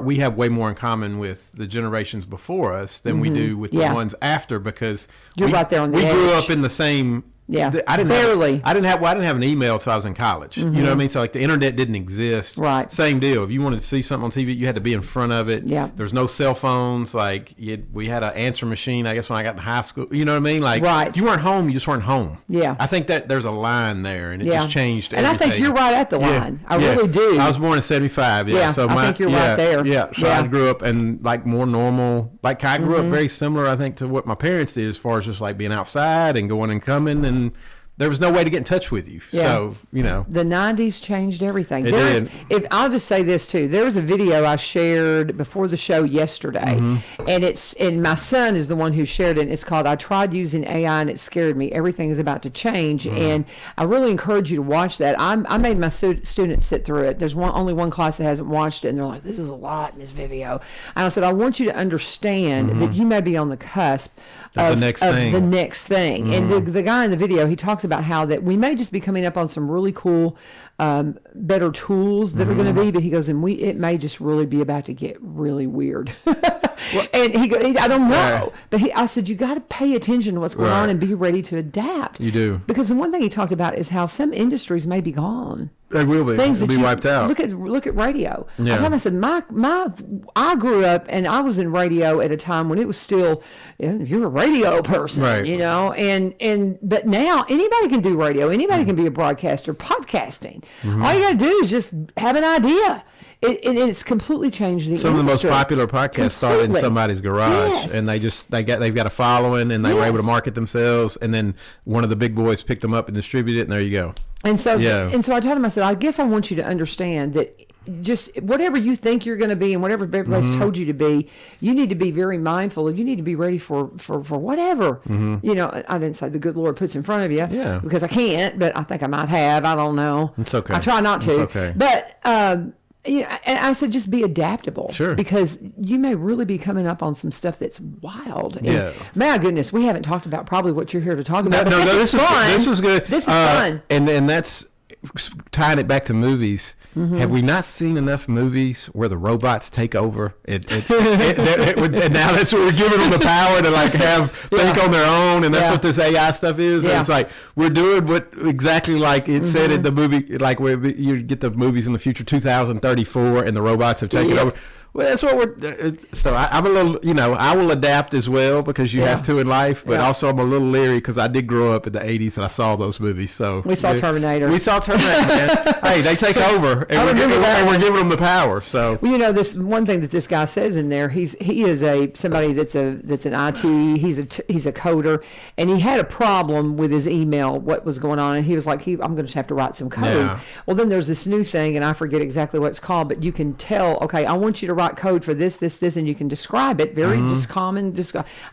We have way more in common with the generations before us than we do with Yeah. the ones after, because You're we, right there on the we grew edge. up in the same. Yeah, I didn't barely. I didn't have an email until I was in college. You know what I mean? So like the internet didn't exist. Right. Same deal. If you wanted to see something on TV, you had to be in front of it. Yeah. There's no cell phones. Like we had an answer machine. I guess when I got in high school, you know what I mean? Like Right. you weren't home. You just weren't home. Yeah. I think that there's a line there, and it just changed. And I think everything. you're right at the Yeah, line. I yeah. really do. I was born in '75. Yeah, Yeah, so I think you're right there. Yeah, so Yeah. I grew up and like more normal. Like I grew up very similar, I think, to what my parents did as far as just like being outside and going and coming, and there was no way to get in touch with you. Yeah. So The 90s changed everything. It There's, did. if I'll just say this too, there was a video I shared before the show yesterday, and my son is the one who shared it. And it's called "I Tried Using AI and It Scared Me. Everything is About to Change." And I really encourage you to watch that. I made my students sit through it. There's only one class that hasn't watched it, and they're like, "This is a lot, Miss Vivio." And I said, "I want you to understand that you may be on the cusp Of the next thing. the next thing." And the guy in the video, he talks about how that we may just be coming up on some really cool, better tools that are going to be, but he goes, and it may just really be about to get really weird. And I don't know, Right. but I said, you got to pay attention to what's going on Right. and be ready to adapt. You do. Because the one thing he talked about is how some industries may be gone. They will be. Things It'll that be you wiped out. Look at radio. Yeah. I told him, I said, I grew up and I was in radio at a time when it was still, you're a radio person, Right. but now anybody can do radio. Anybody can be a broadcaster. Podcasting. All you got to do is just have an idea. It's completely changed the Some of the most industry. popular podcasts started in Completely. somebody's garage, Yes. and they've got a following, and they were able to Yes. market themselves, and then one of the big boys picked them up and distributed it, and there you go. And so, Yeah. I told him, I said, I guess I want you to understand that just whatever you think you're going to be and whatever everybody's told you to be, you need to be very mindful. You need to be ready for whatever. I didn't say the good Lord puts in front of you, Yeah. because I can't, but I think I might have. I don't know. It's okay. I try not to. It's okay. But and I said, just be adaptable. Sure. Because you may really be coming up on some stuff that's wild. And Yeah. my goodness, we haven't talked about probably what you're here to talk about. But This is fun. This was good. This is fun. And that's tying it back to movies. Have we not seen enough movies where the robots take over? And now that's what we're giving them the power to like think on their own, and that's Yeah. what this AI stuff is. And Yeah. it's like we're doing what exactly like it said in the movie, like where you get the movies in the future 2034, and the robots have taken Yeah. over. Well, that's what we're. So I'm a little, I will adapt as well because you Yeah. have to in life. But Yeah. also I'm a little leery because I did grow up in the '80s and I saw those movies. So We saw Terminator. We saw Terminator. Man. Hey, they take over, and we're remember that we're one. giving them the power. So Well, this one thing that this guy says in there, he is somebody that's an IT. He's a coder, and he had a problem with his email. What was going on? And he was like, I'm going to have to write some code. Yeah. Well, then there's this new thing, and I forget exactly what it's called, but you can tell, okay, I want you to write code for this, and you can describe it very just common.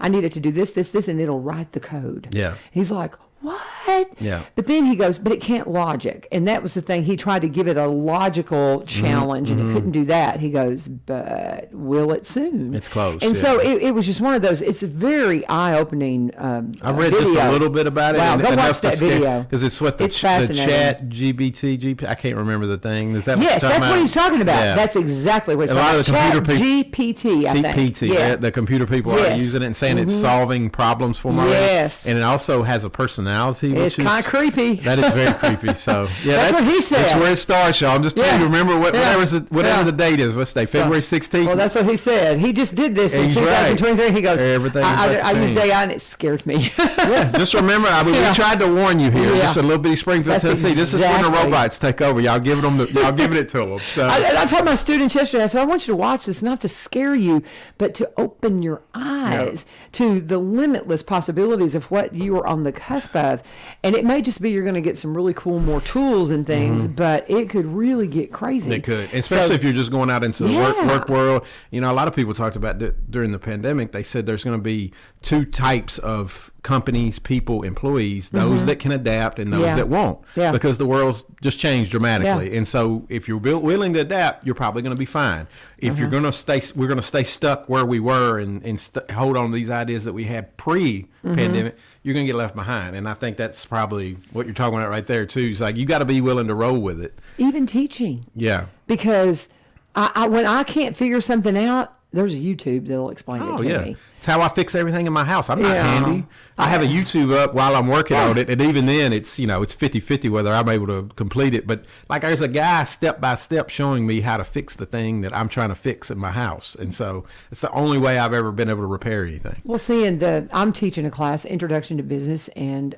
I need it to do this, and it'll write the code. Yeah. He's like, what? Yeah. But then he goes, but it can't logic. And that was the thing. He tried to give it a logical challenge, and it couldn't do that. He goes, but will it soon? It's close. And yeah. so it was just one of those, it's a very eye-opening I've read video. just a little bit about it. Wow, and go enough watch that video. Because it's what the It's fascinating. chat GBT, I can't remember the thing. Is that what Yes, you're that's talking what about? he was talking about. Yeah. That's exactly what he's A lot talking of the about. computer GPT, I think. TPT, Yeah. the computer people are Yes. using it and saying it's solving problems for them already. Yes. And it also has a personality, which It's is kind of creepy. That is very creepy. So yeah, That's what he said. That's where it starts, y'all. I'm just telling you. Remember whatever the date is. What's the date? February 16th. Well, that's what he said. He just did this in He's right. 2023. He goes, Everything is about to I used change. AI and it scared me. Yeah, just remember, we tried to warn you here. Yeah. Just a little bitty Springfield, That's Tennessee. This is when the exactly. robots take over. Y'all giving it to them. So. I told my students yesterday, I said, I want you to watch this, not to scare you, but to open your eyes to the limitless possibilities of what you are on the cusp of. And it may just be you're going to get some really cool more tools and things, but it could really get crazy. It could, especially if you're just going out into the work world. You know, a lot of people talked about during the pandemic. They said there's going to be two types of companies, people, employees, those that can adapt and those that won't, because the world's just changed dramatically. And so if you're willing to adapt, you're probably going to be fine. If you're going to we're going to stay stuck where we were and hold on to these ideas that we had pre-pandemic, you're going to get left behind. And I think that's probably what you're talking about right there too. It's like, you got to be willing to roll with it. Even teaching. Yeah. Because when I can't figure something out, there's a YouTube that'll explain it to me. It's how I fix everything in my house. I'm not handy. I have a YouTube up while I'm working on it, and even then it's 50-50 whether I'm able to complete it. But like, there's a guy step by step showing me how to fix the thing that I'm trying to fix in my house, and so it's the only way I've ever been able to repair anything. Well, see, I'm teaching a class, Introduction to Business and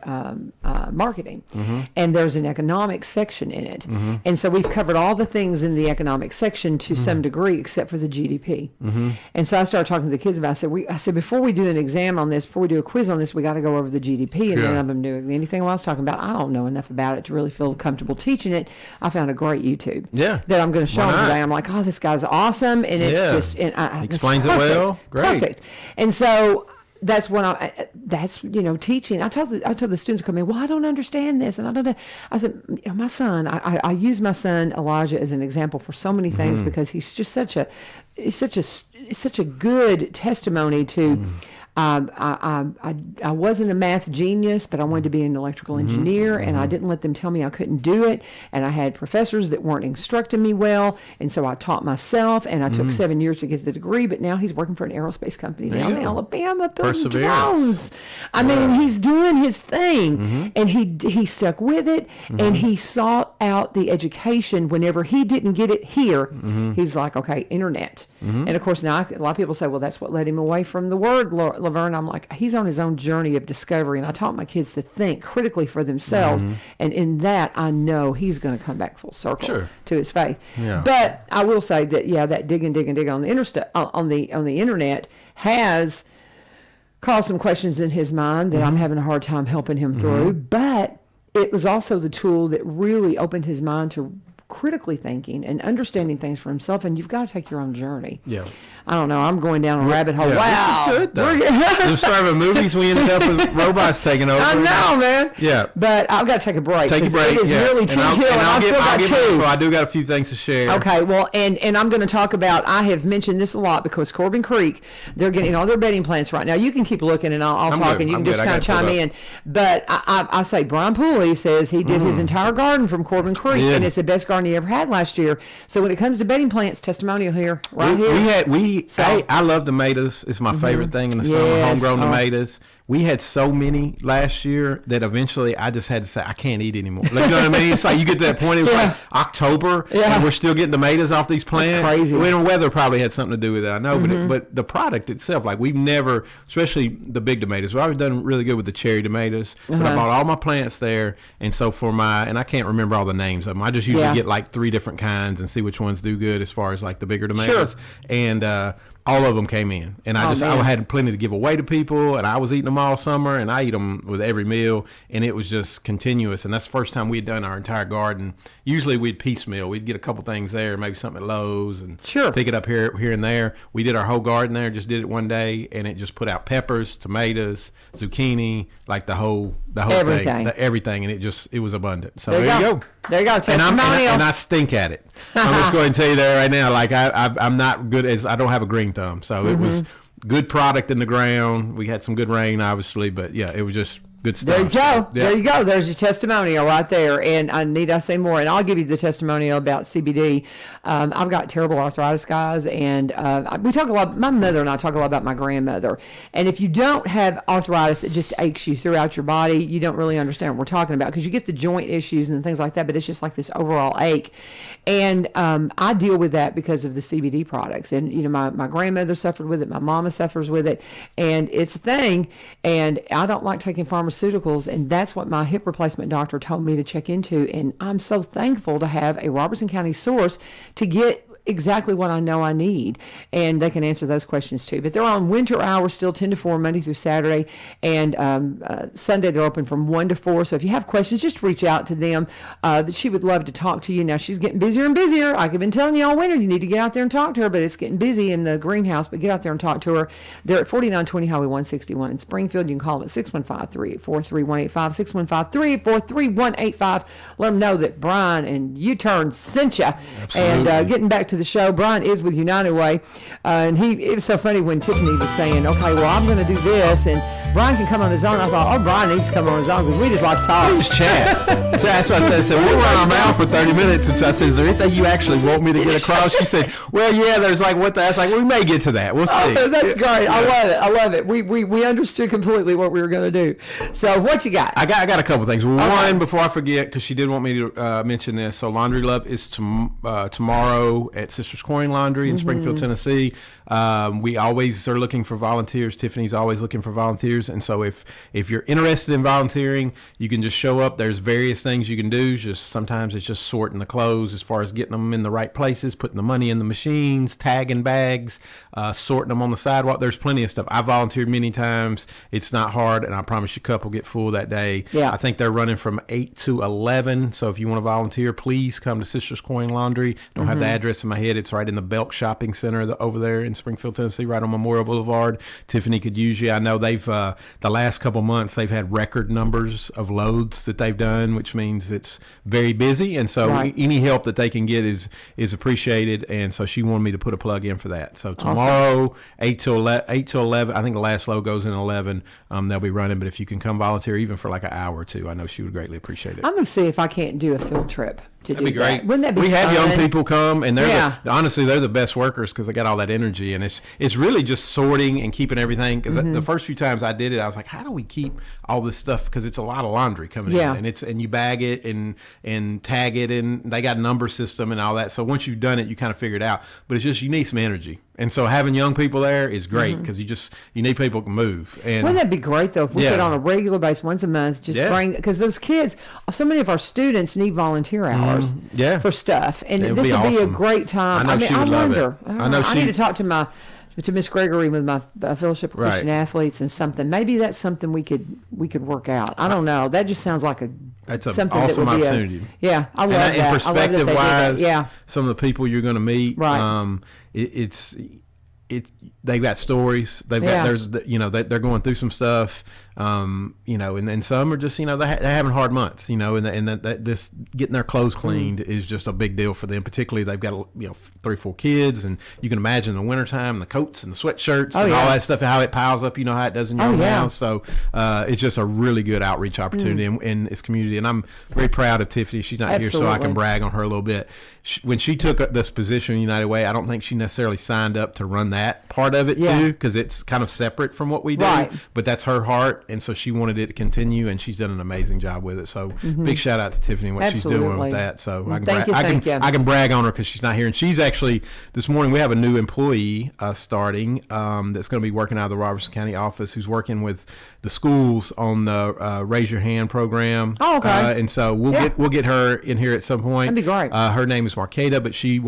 Marketing, and there's an economics section in it, and so we've covered all the things in the economics section to some degree, except for the GDP. And so I started talking to the kids about. I said before we do an exam on this, before we do a quiz on this, we got to go over the GDP, and none of them knew anything I was talking about. I don't know enough about it to really feel comfortable teaching it. I found a great YouTube that I'm going to show them today. I'm like, oh, this guy's awesome, and it's just explains it well. Great. Perfect. And so that's when that's teaching. I told the students come in, well, I don't understand this, and I said, my son, I use my son Elijah as an example for so many things because he's just such a good testimony to. I wasn't a math genius, but I wanted to be an electrical engineer, and I didn't let them tell me I couldn't do it. And I had professors that weren't instructing me well, and so I taught myself, and I took 7 years to get the degree, but now he's working for an aerospace company down in Alabama building drones. I mean, he's doing his thing, and he stuck with it, and he sought out the education whenever he didn't get it here. He's like, okay, internet. And of course, now a lot of people say, well, that's what led him away from the word, Laverne. I'm like, he's on his own journey of discovery, and I taught my kids to think critically for themselves, and in that, I know he's going to come back full circle to his faith. But I will say that, that dig on the internet has caused some questions in his mind that I'm having a hard time helping him through, but it was also the tool that really opened his mind to critically thinking and understanding things for himself, and you've got to take your own journey. I don't know. I'm going down a rabbit hole. Wow. This is good, though. We're starting with movies. We ended up with robots taking over. I know, man. Yeah. But I've got to take a break. Take a break. It is nearly 10 till, and I've still got two. I do got a few things to share. Okay. Well, and I'm going to talk about, I have mentioned this a lot because Corbin Creek, they're getting all their bedding plants right now. You can keep looking, and I'll talk, and you can just kind of chime in. But I say Brian Pulley says he did his entire garden from Corbin Creek, and it's the best garden he ever had last year. So when it comes to bedding plants, testimonial here, here. I love tomatoes. It's my favorite thing in the summer, homegrown tomatoes. We had so many last year that eventually I just had to say, I can't eat anymore. Like, you know what I mean? It's like you get to that point, it was like October, and we're still getting tomatoes off these plants. That's crazy. Winter weather probably had something to do with it, I know, but the product itself, like we've never, especially the big tomatoes, we've always done really good with the cherry tomatoes, but I bought all my plants there, and so and I can't remember all the names of them. I just usually get like 3 different kinds and see which ones do good as far as like the bigger tomatoes. And all of them came in, and I had plenty to give away to people, and I was eating them all summer, and I eat them with every meal, and it was just continuous. And that's the first time we'd done our entire garden. Usually we'd piecemeal. We'd get a couple things there, maybe something at Lowe's, and pick it up here and there. We did our whole garden there, just did it one day, and it just put out peppers, tomatoes, zucchini, like the whole the whole Everything. thing, everything, and it was abundant. So There you go. There you go. And Testimonial. and I stink at it. I'm just going to tell you that right now. Like I'm not good I don't have a green thumb. So it was good product in the ground. We had some good rain, obviously, but yeah, it was just good stuff. There you go. Yeah. There you go. There's your testimonial right there. And need I say more? And I'll give you the testimonial about CBD. I've got terrible arthritis, guys. And we talk a lot, my mother and I talk a lot about my grandmother. And if you don't have arthritis that just aches you throughout your body, you don't really understand what we're talking about, because you get the joint issues and things like that, but it's just like this overall ache. And I deal with that because of the CBD products. And, you know, my grandmother suffered with it. My mama suffers with it. And it's a thing. And I don't like taking pharmaceuticals. And that's what my hip replacement doctor told me to check into. And I'm so thankful to have a Robertson County source to get exactly what I know I need, and they can answer those questions too. But they're on winter hours still, 10 to 4, Monday through Saturday, and Sunday they're open from 1 to 4. So if you have questions, just reach out to them. That she would love to talk to you. Now she's getting busier and busier. I've been telling you all winter you need to get out there and talk to her, but it's getting busy in the greenhouse. But get out there and talk to her. They're at 4920 Highway 161 in Springfield. You can call them at 615-384-3185, 615-384-3185. Let them know that Brian and U-Turn sent you. Absolutely. And getting back to the show, Brian is with United Way, and it was so funny when Tiffany was saying, okay, well, I'm going to do this, and Brian can come on his own. I thought, oh, Brian needs to come on his own, because we just like to talk. Just chat. So that's what I said. So we'll run around for 30 minutes. And so I said, is there anything you actually want me to get across? She said, well, yeah, there's like what the, I was like, we may get to that. We'll see. Oh, that's great. I love it. I love it. We understood completely what we were going to do. So what you got? I got a couple things. One, before I forget, because she did want me to mention this. So Laundry Love is tomorrow at Sisters Coin Laundry in Springfield, Tennessee. We always are looking for volunteers. Tiffany's always looking for volunteers. And so if you're interested in volunteering, you can just show up. There's various things you can do. Just sometimes it's just sorting the clothes as far as getting them in the right places, putting the money in the machines, tagging bags, sorting them on the sidewalk. There's plenty of stuff. I volunteered many times. It's not hard, and I promise you a cup will get full that day. Yeah. I think they're running from 8 to 11. So if you want to volunteer, please come to Sisters Coin Laundry. Don't have the address in my head. It's right in the Belk Shopping Center over there in Springfield, Tennessee, right on Memorial Boulevard. Tiffany could use you. I know they've the last couple months they've had record numbers of loads that they've done, which means it's very busy, and so any help that they can get is appreciated. And so she wanted me to put a plug in for that. So tomorrow, 8 to 11, I think the last load goes in 11. They'll be running, but if you can come volunteer even for like an hour or two, I know she would greatly appreciate it. I'm gonna see if I can't do a field trip to That'd do be great. that. Wouldn't that be We have fun? young people come, and they're honestly they're the best workers because they got all that energy, and it's really just sorting and keeping everything. Because the first few times I did it, I was like, how do we keep all this stuff? Because it's a lot of laundry coming in, and you bag it and tag it, and they got a number system and all that. So once you've done it, you kind of figure it out. But it's just you need some energy. And so having young people there is great because you need people to move. And wouldn't that be great though if we could on a regular basis once a month just bring, because those kids, so many of our students need volunteer hours for stuff, and this would be a great time. I wonder. I need to talk to Miss Gregory with my Fellowship of Christian Athletes and something. Maybe that's something we could work out. I don't know. That just sounds like that's an something awesome that would opportunity. I love that. And perspective wise, some of the people you're going to meet, they've got stories. They've got they're going through some stuff. And then some are just they're having a hard month. And this getting their clothes cleaned is just a big deal for them. Particularly they've got 3 or 4 kids, and you can imagine in the wintertime the coats and the sweatshirts and all that stuff, how it piles up. You know how it does in your own house. So it's just a really good outreach opportunity in this community, and I'm very proud of Tiffany. She's not here, so I can brag on her a little bit. When she took this position in United Way, I don't think she necessarily signed up to run that part of it too, because it's kind of separate from what we do. But that's her heart, and so she wanted it to continue, and she's done an amazing job with it. So big shout out to Tiffany and what she's doing with that. So I can brag on her because she's not here, and she's actually this morning we have a new employee starting that's going to be working out of the Robertson County office, who's working with the schools on the Raise Your Hand program. Oh, okay. And so we'll get her in here at some point. That'd be great. Her name is Marketa, but she's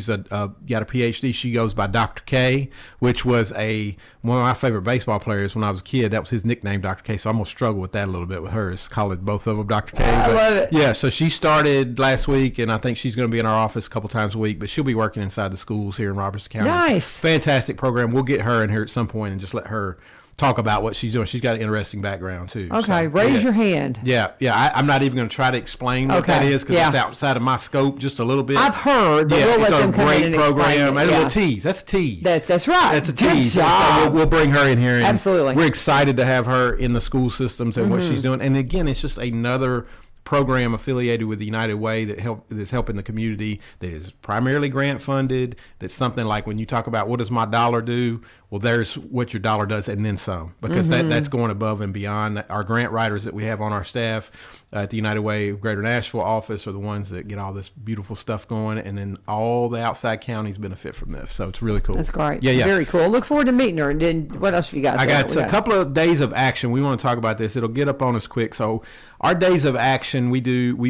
got a PhD. She goes by Dr. K, which was one of my favorite baseball players when I was a kid. That was his nickname, Dr. K. So I'm gonna struggle with that a little bit with her. It's called both of them Dr. K. I love it. Yeah, so she started last week, and I think she's going to be in our office a couple times a week, but she'll be working inside the schools here in Robertson County. Nice. Fantastic program. We'll get her in here at some point and just let her talk about what she's doing. She's got an interesting background too. Okay, So, raise your hand. Yeah. I'm not even going to try to explain what that is because it's outside of my scope just a little bit. I've heard, but we'll let them come in and explain it. A little tease. That's a tease. That's right. That's a Good tease. job. So we'll bring her in here. And Absolutely. We're excited to have her in the school systems and what she's doing. And again, it's just another program affiliated with the United Way that's helping the community, that is primarily grant funded. That's something like when you talk about what does my dollar do, well, there's what your dollar does and then some, because that's going above and beyond. Our grant writers that we have on our staff at the United Way Greater Nashville office are the ones that get all this beautiful stuff going, and then all the outside counties benefit from this. So it's really cool. That's great. Yeah. Very cool. Look forward to meeting her. And then what else have you got? I got a couple of days of action. We want to talk about this. It'll get up on us quick. So our days of action, we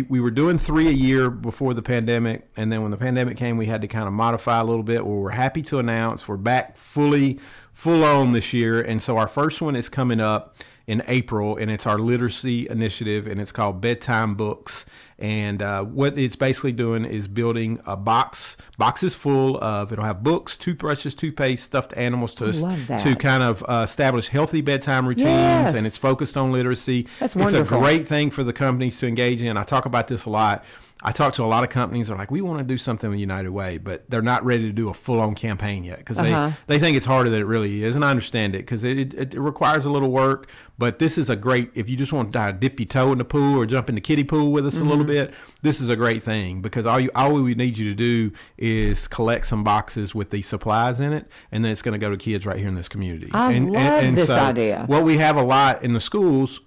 were doing 3 a year before the pandemic, and then when the pandemic came, we had to kind of modify a little bit. Well, we're happy to announce we're back full on this year, and so our first one is coming up in April, and it's our literacy initiative, and it's called Bedtime Books. And what it's basically doing is building a boxes full of, it'll have books, toothbrushes, toothpaste, stuffed animals to kind of establish healthy bedtime routines. Yes. And it's focused on literacy. That's wonderful. It's a great thing for the companies to engage in. I talk about this a lot. I talk to a lot of companies that are like, we want to do something with United Way, but they're not ready to do a full-on campaign yet because they think it's harder than it really is. And I understand it because it requires a little work, but this is a great, if you just want to dip your toe in the pool or jump in the kiddie pool with us a little bit, this is a great thing because all we need you to do is collect some boxes with these supplies in it, and then it's going to go to kids right here in this community. I love this idea. What we have a lot in the schools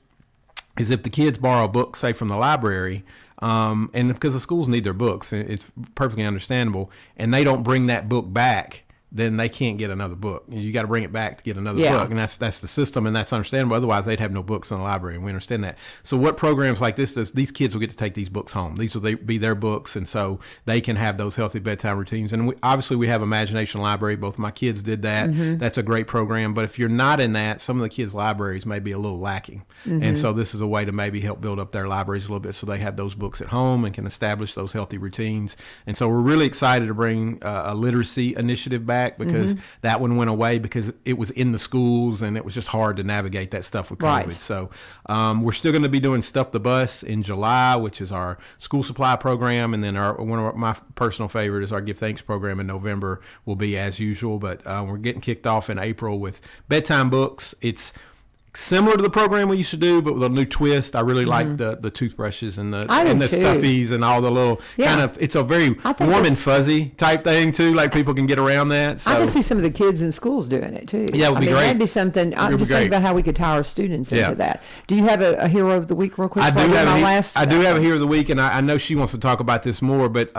is if the kids borrow a book, say from the library, and because the schools need their books, it's perfectly understandable, and they don't bring that book back, then they can't get another book. You got to bring it back to get another book, and that's the system, and that's understandable. Otherwise, they'd have no books in the library, and we understand that. So what programs like this does, these kids will get to take these books home. These will be their books, and so they can have those healthy bedtime routines. And obviously, we have Imagination Library. Both my kids did that. That's a great program. But if you're not in that, some of the kids' libraries may be a little lacking. And so this is a way to maybe help build up their libraries a little bit so they have those books at home and can establish those healthy routines. And so we're really excited to bring a literacy initiative back because that one went away because it was in the schools and it was just hard to navigate that stuff with COVID. Right. So we're still going to be doing Stuff the Bus in July, which is our school supply program. And then one of my personal favorite is our Give Thanks program in November will be as usual. But we're getting kicked off in April with Bedtime Books. It's similar to the program we used to do, but with a new twist. I really like the toothbrushes and the stuffies and all the little kind of, it's a very warm and fuzzy type thing too, like people can get around that. So I can see some of the kids in schools doing it too. Yeah, it would be great. That'd be something. I'm just thinking about how we could tie our students into that. Do you have a hero of the week real quick? I do have a hero of the week, and I know she wants to talk about this more, but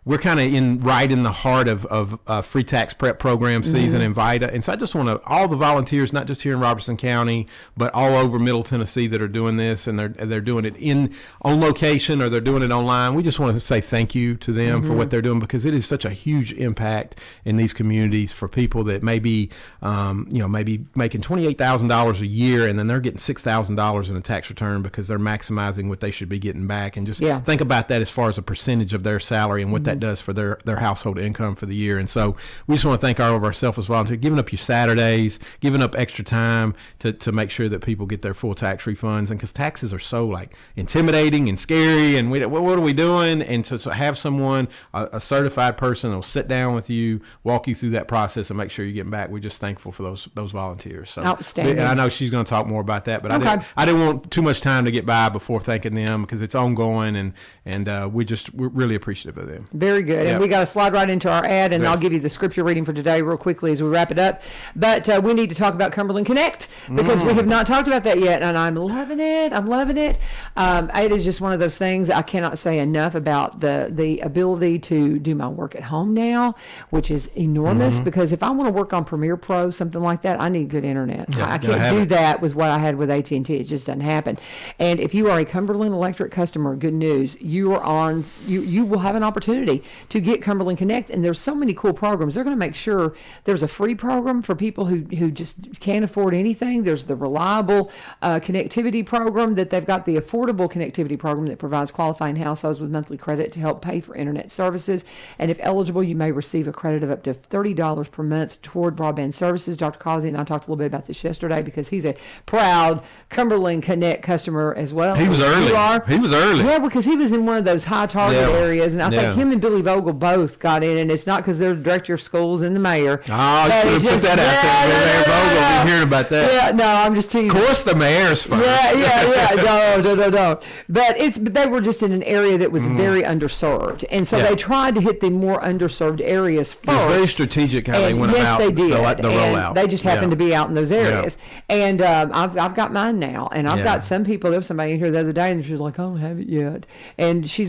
we're kind of right in the heart of free tax prep program season in VITA. And so I just want to, all the volunteers, not just here in Robertson County, but all over Middle Tennessee that are doing this, and they're doing it on location or they're doing it online. We just want to say thank you to them for what they're doing, because it is such a huge impact in these communities for people that may be, maybe making $28,000 a year, and then they're getting $6,000 in a tax return because they're maximizing what they should be getting back. And just think about that as far as a percentage of their salary and what that does for their household income for the year. And so we just want to thank all of ourselves as volunteers, giving up your Saturdays, giving up extra time to make sure that people get their full tax refunds. And because taxes are so like intimidating and scary, and what are we doing? And so have someone, a certified person, will sit down with you, walk you through that process, and make sure you're getting back. We're just thankful for those volunteers. So outstanding. And I know she's going to talk more about that, but I didn't want too much time to get by before thanking them, because it's ongoing, and we're really appreciative of them. Very good. And we got to slide right into our ad, and I'll give you the scripture reading for today real quickly as we wrap it up. But we need to talk about Cumberland Connect, because we have not talked about that yet, and I'm loving it. It is just one of those things I cannot say enough about the ability to do my work at home now, which is enormous, because if I want to work on Premiere Pro, something like that, I need good internet. I can't do that with what I had with AT&T. It just doesn't happen. And if you are a Cumberland Electric customer, good news, you will have an opportunity to get Cumberland Connect, and there's so many cool programs. They're going to make sure there's a free program for people who just can't afford anything. There's There's the reliable connectivity program that they've got, the affordable connectivity program that provides qualifying households with monthly credit to help pay for internet services. And if eligible, you may receive a credit of up to $30 per month toward broadband services. Dr. Causey and I talked a little bit about this yesterday because he's a proud Cumberland Connect customer as well. He was early. You are. He was early. Yeah, because he was in one of those high target areas, and I think him and Billy Vogel both got in, and it's not because they're the director of schools and the mayor. Oh, you should have put that out there. Mayor Vogel will be hearing about that. Yeah, no, I'm just teasing. Of course, the mayor's first. Yeah. No. But they were just in an area that was very underserved, and so they tried to hit the more underserved areas first. It was very strategic how they went about they did. The rollout. They just happened to be out in those areas. And I've got mine now, and I've got some people. There was somebody in here the other day, and she was like, "I don't have it yet," and she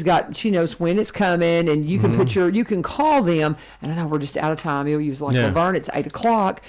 knows when it's coming, and you can you can call them. And I know we're just out of time. You'll use like Laverne. It's 8:00,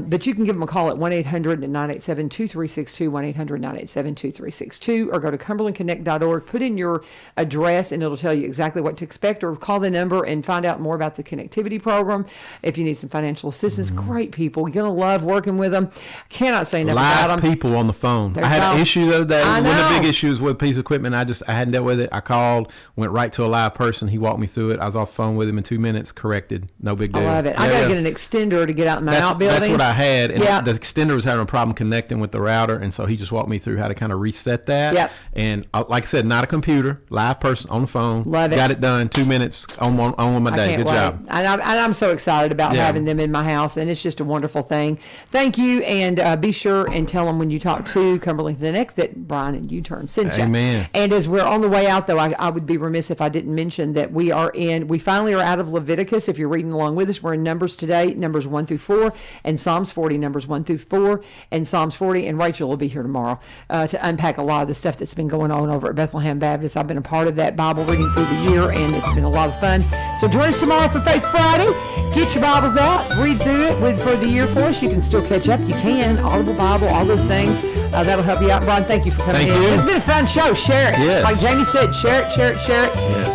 but you can give them a call at 1-800-987-2362, 1-800-987-2362, or go to cumberlandconnect.org. Put in your address, and it'll tell you exactly what to expect. Or call the number and find out more about the connectivity program. If you need some financial assistance, great people. You're gonna love working with them. Cannot say enough about them. Live people on the phone. I had an issue though. That one of the big issues with a piece of equipment. I hadn't dealt with it. I called, went right to a live person. He walked me through it. I was off the phone with him in 2 minutes. Corrected. No big deal. I love it. I gotta get an extender to get out in my outbuildings. That's what I had. And the extender was having a problem connecting with the router, and so he just walked me through how to kind of reset that. Yep. And like I said, not a computer, live person on the phone. Love it. Got it done. 2 minutes on my day. Good job. And I'm so excited about having them in my house, and it's just a wonderful thing. Thank you, and be sure and tell them when you talk to Cumberland Connect that Brian and U-Turn sent you. Amen. And as we're on the way out, though, I would be remiss if I didn't mention that we finally are out of Leviticus. If you're reading along with us, we're in Numbers today, Numbers 1-4, and Psalms 40, Numbers 1-4, and Psalms 40. And Rachel will be here tomorrow to unpack a lot of the stuff that's been going on over at Bethlehem Baptist. I've been a part of that Bible reading through the year, and it's been a lot of fun. So join us tomorrow for Faith Friday. Get your Bibles out, read through it for the year for us. You can still catch up. You can. Audible Bible, all those things. That'll help you out. Brian, thank you for coming in. It's been a fun show. Share it. Yes. Like Jamie said, share it. Yes.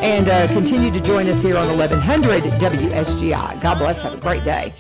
And continue to join us here on 1100 WSGI. God bless. Have a great day.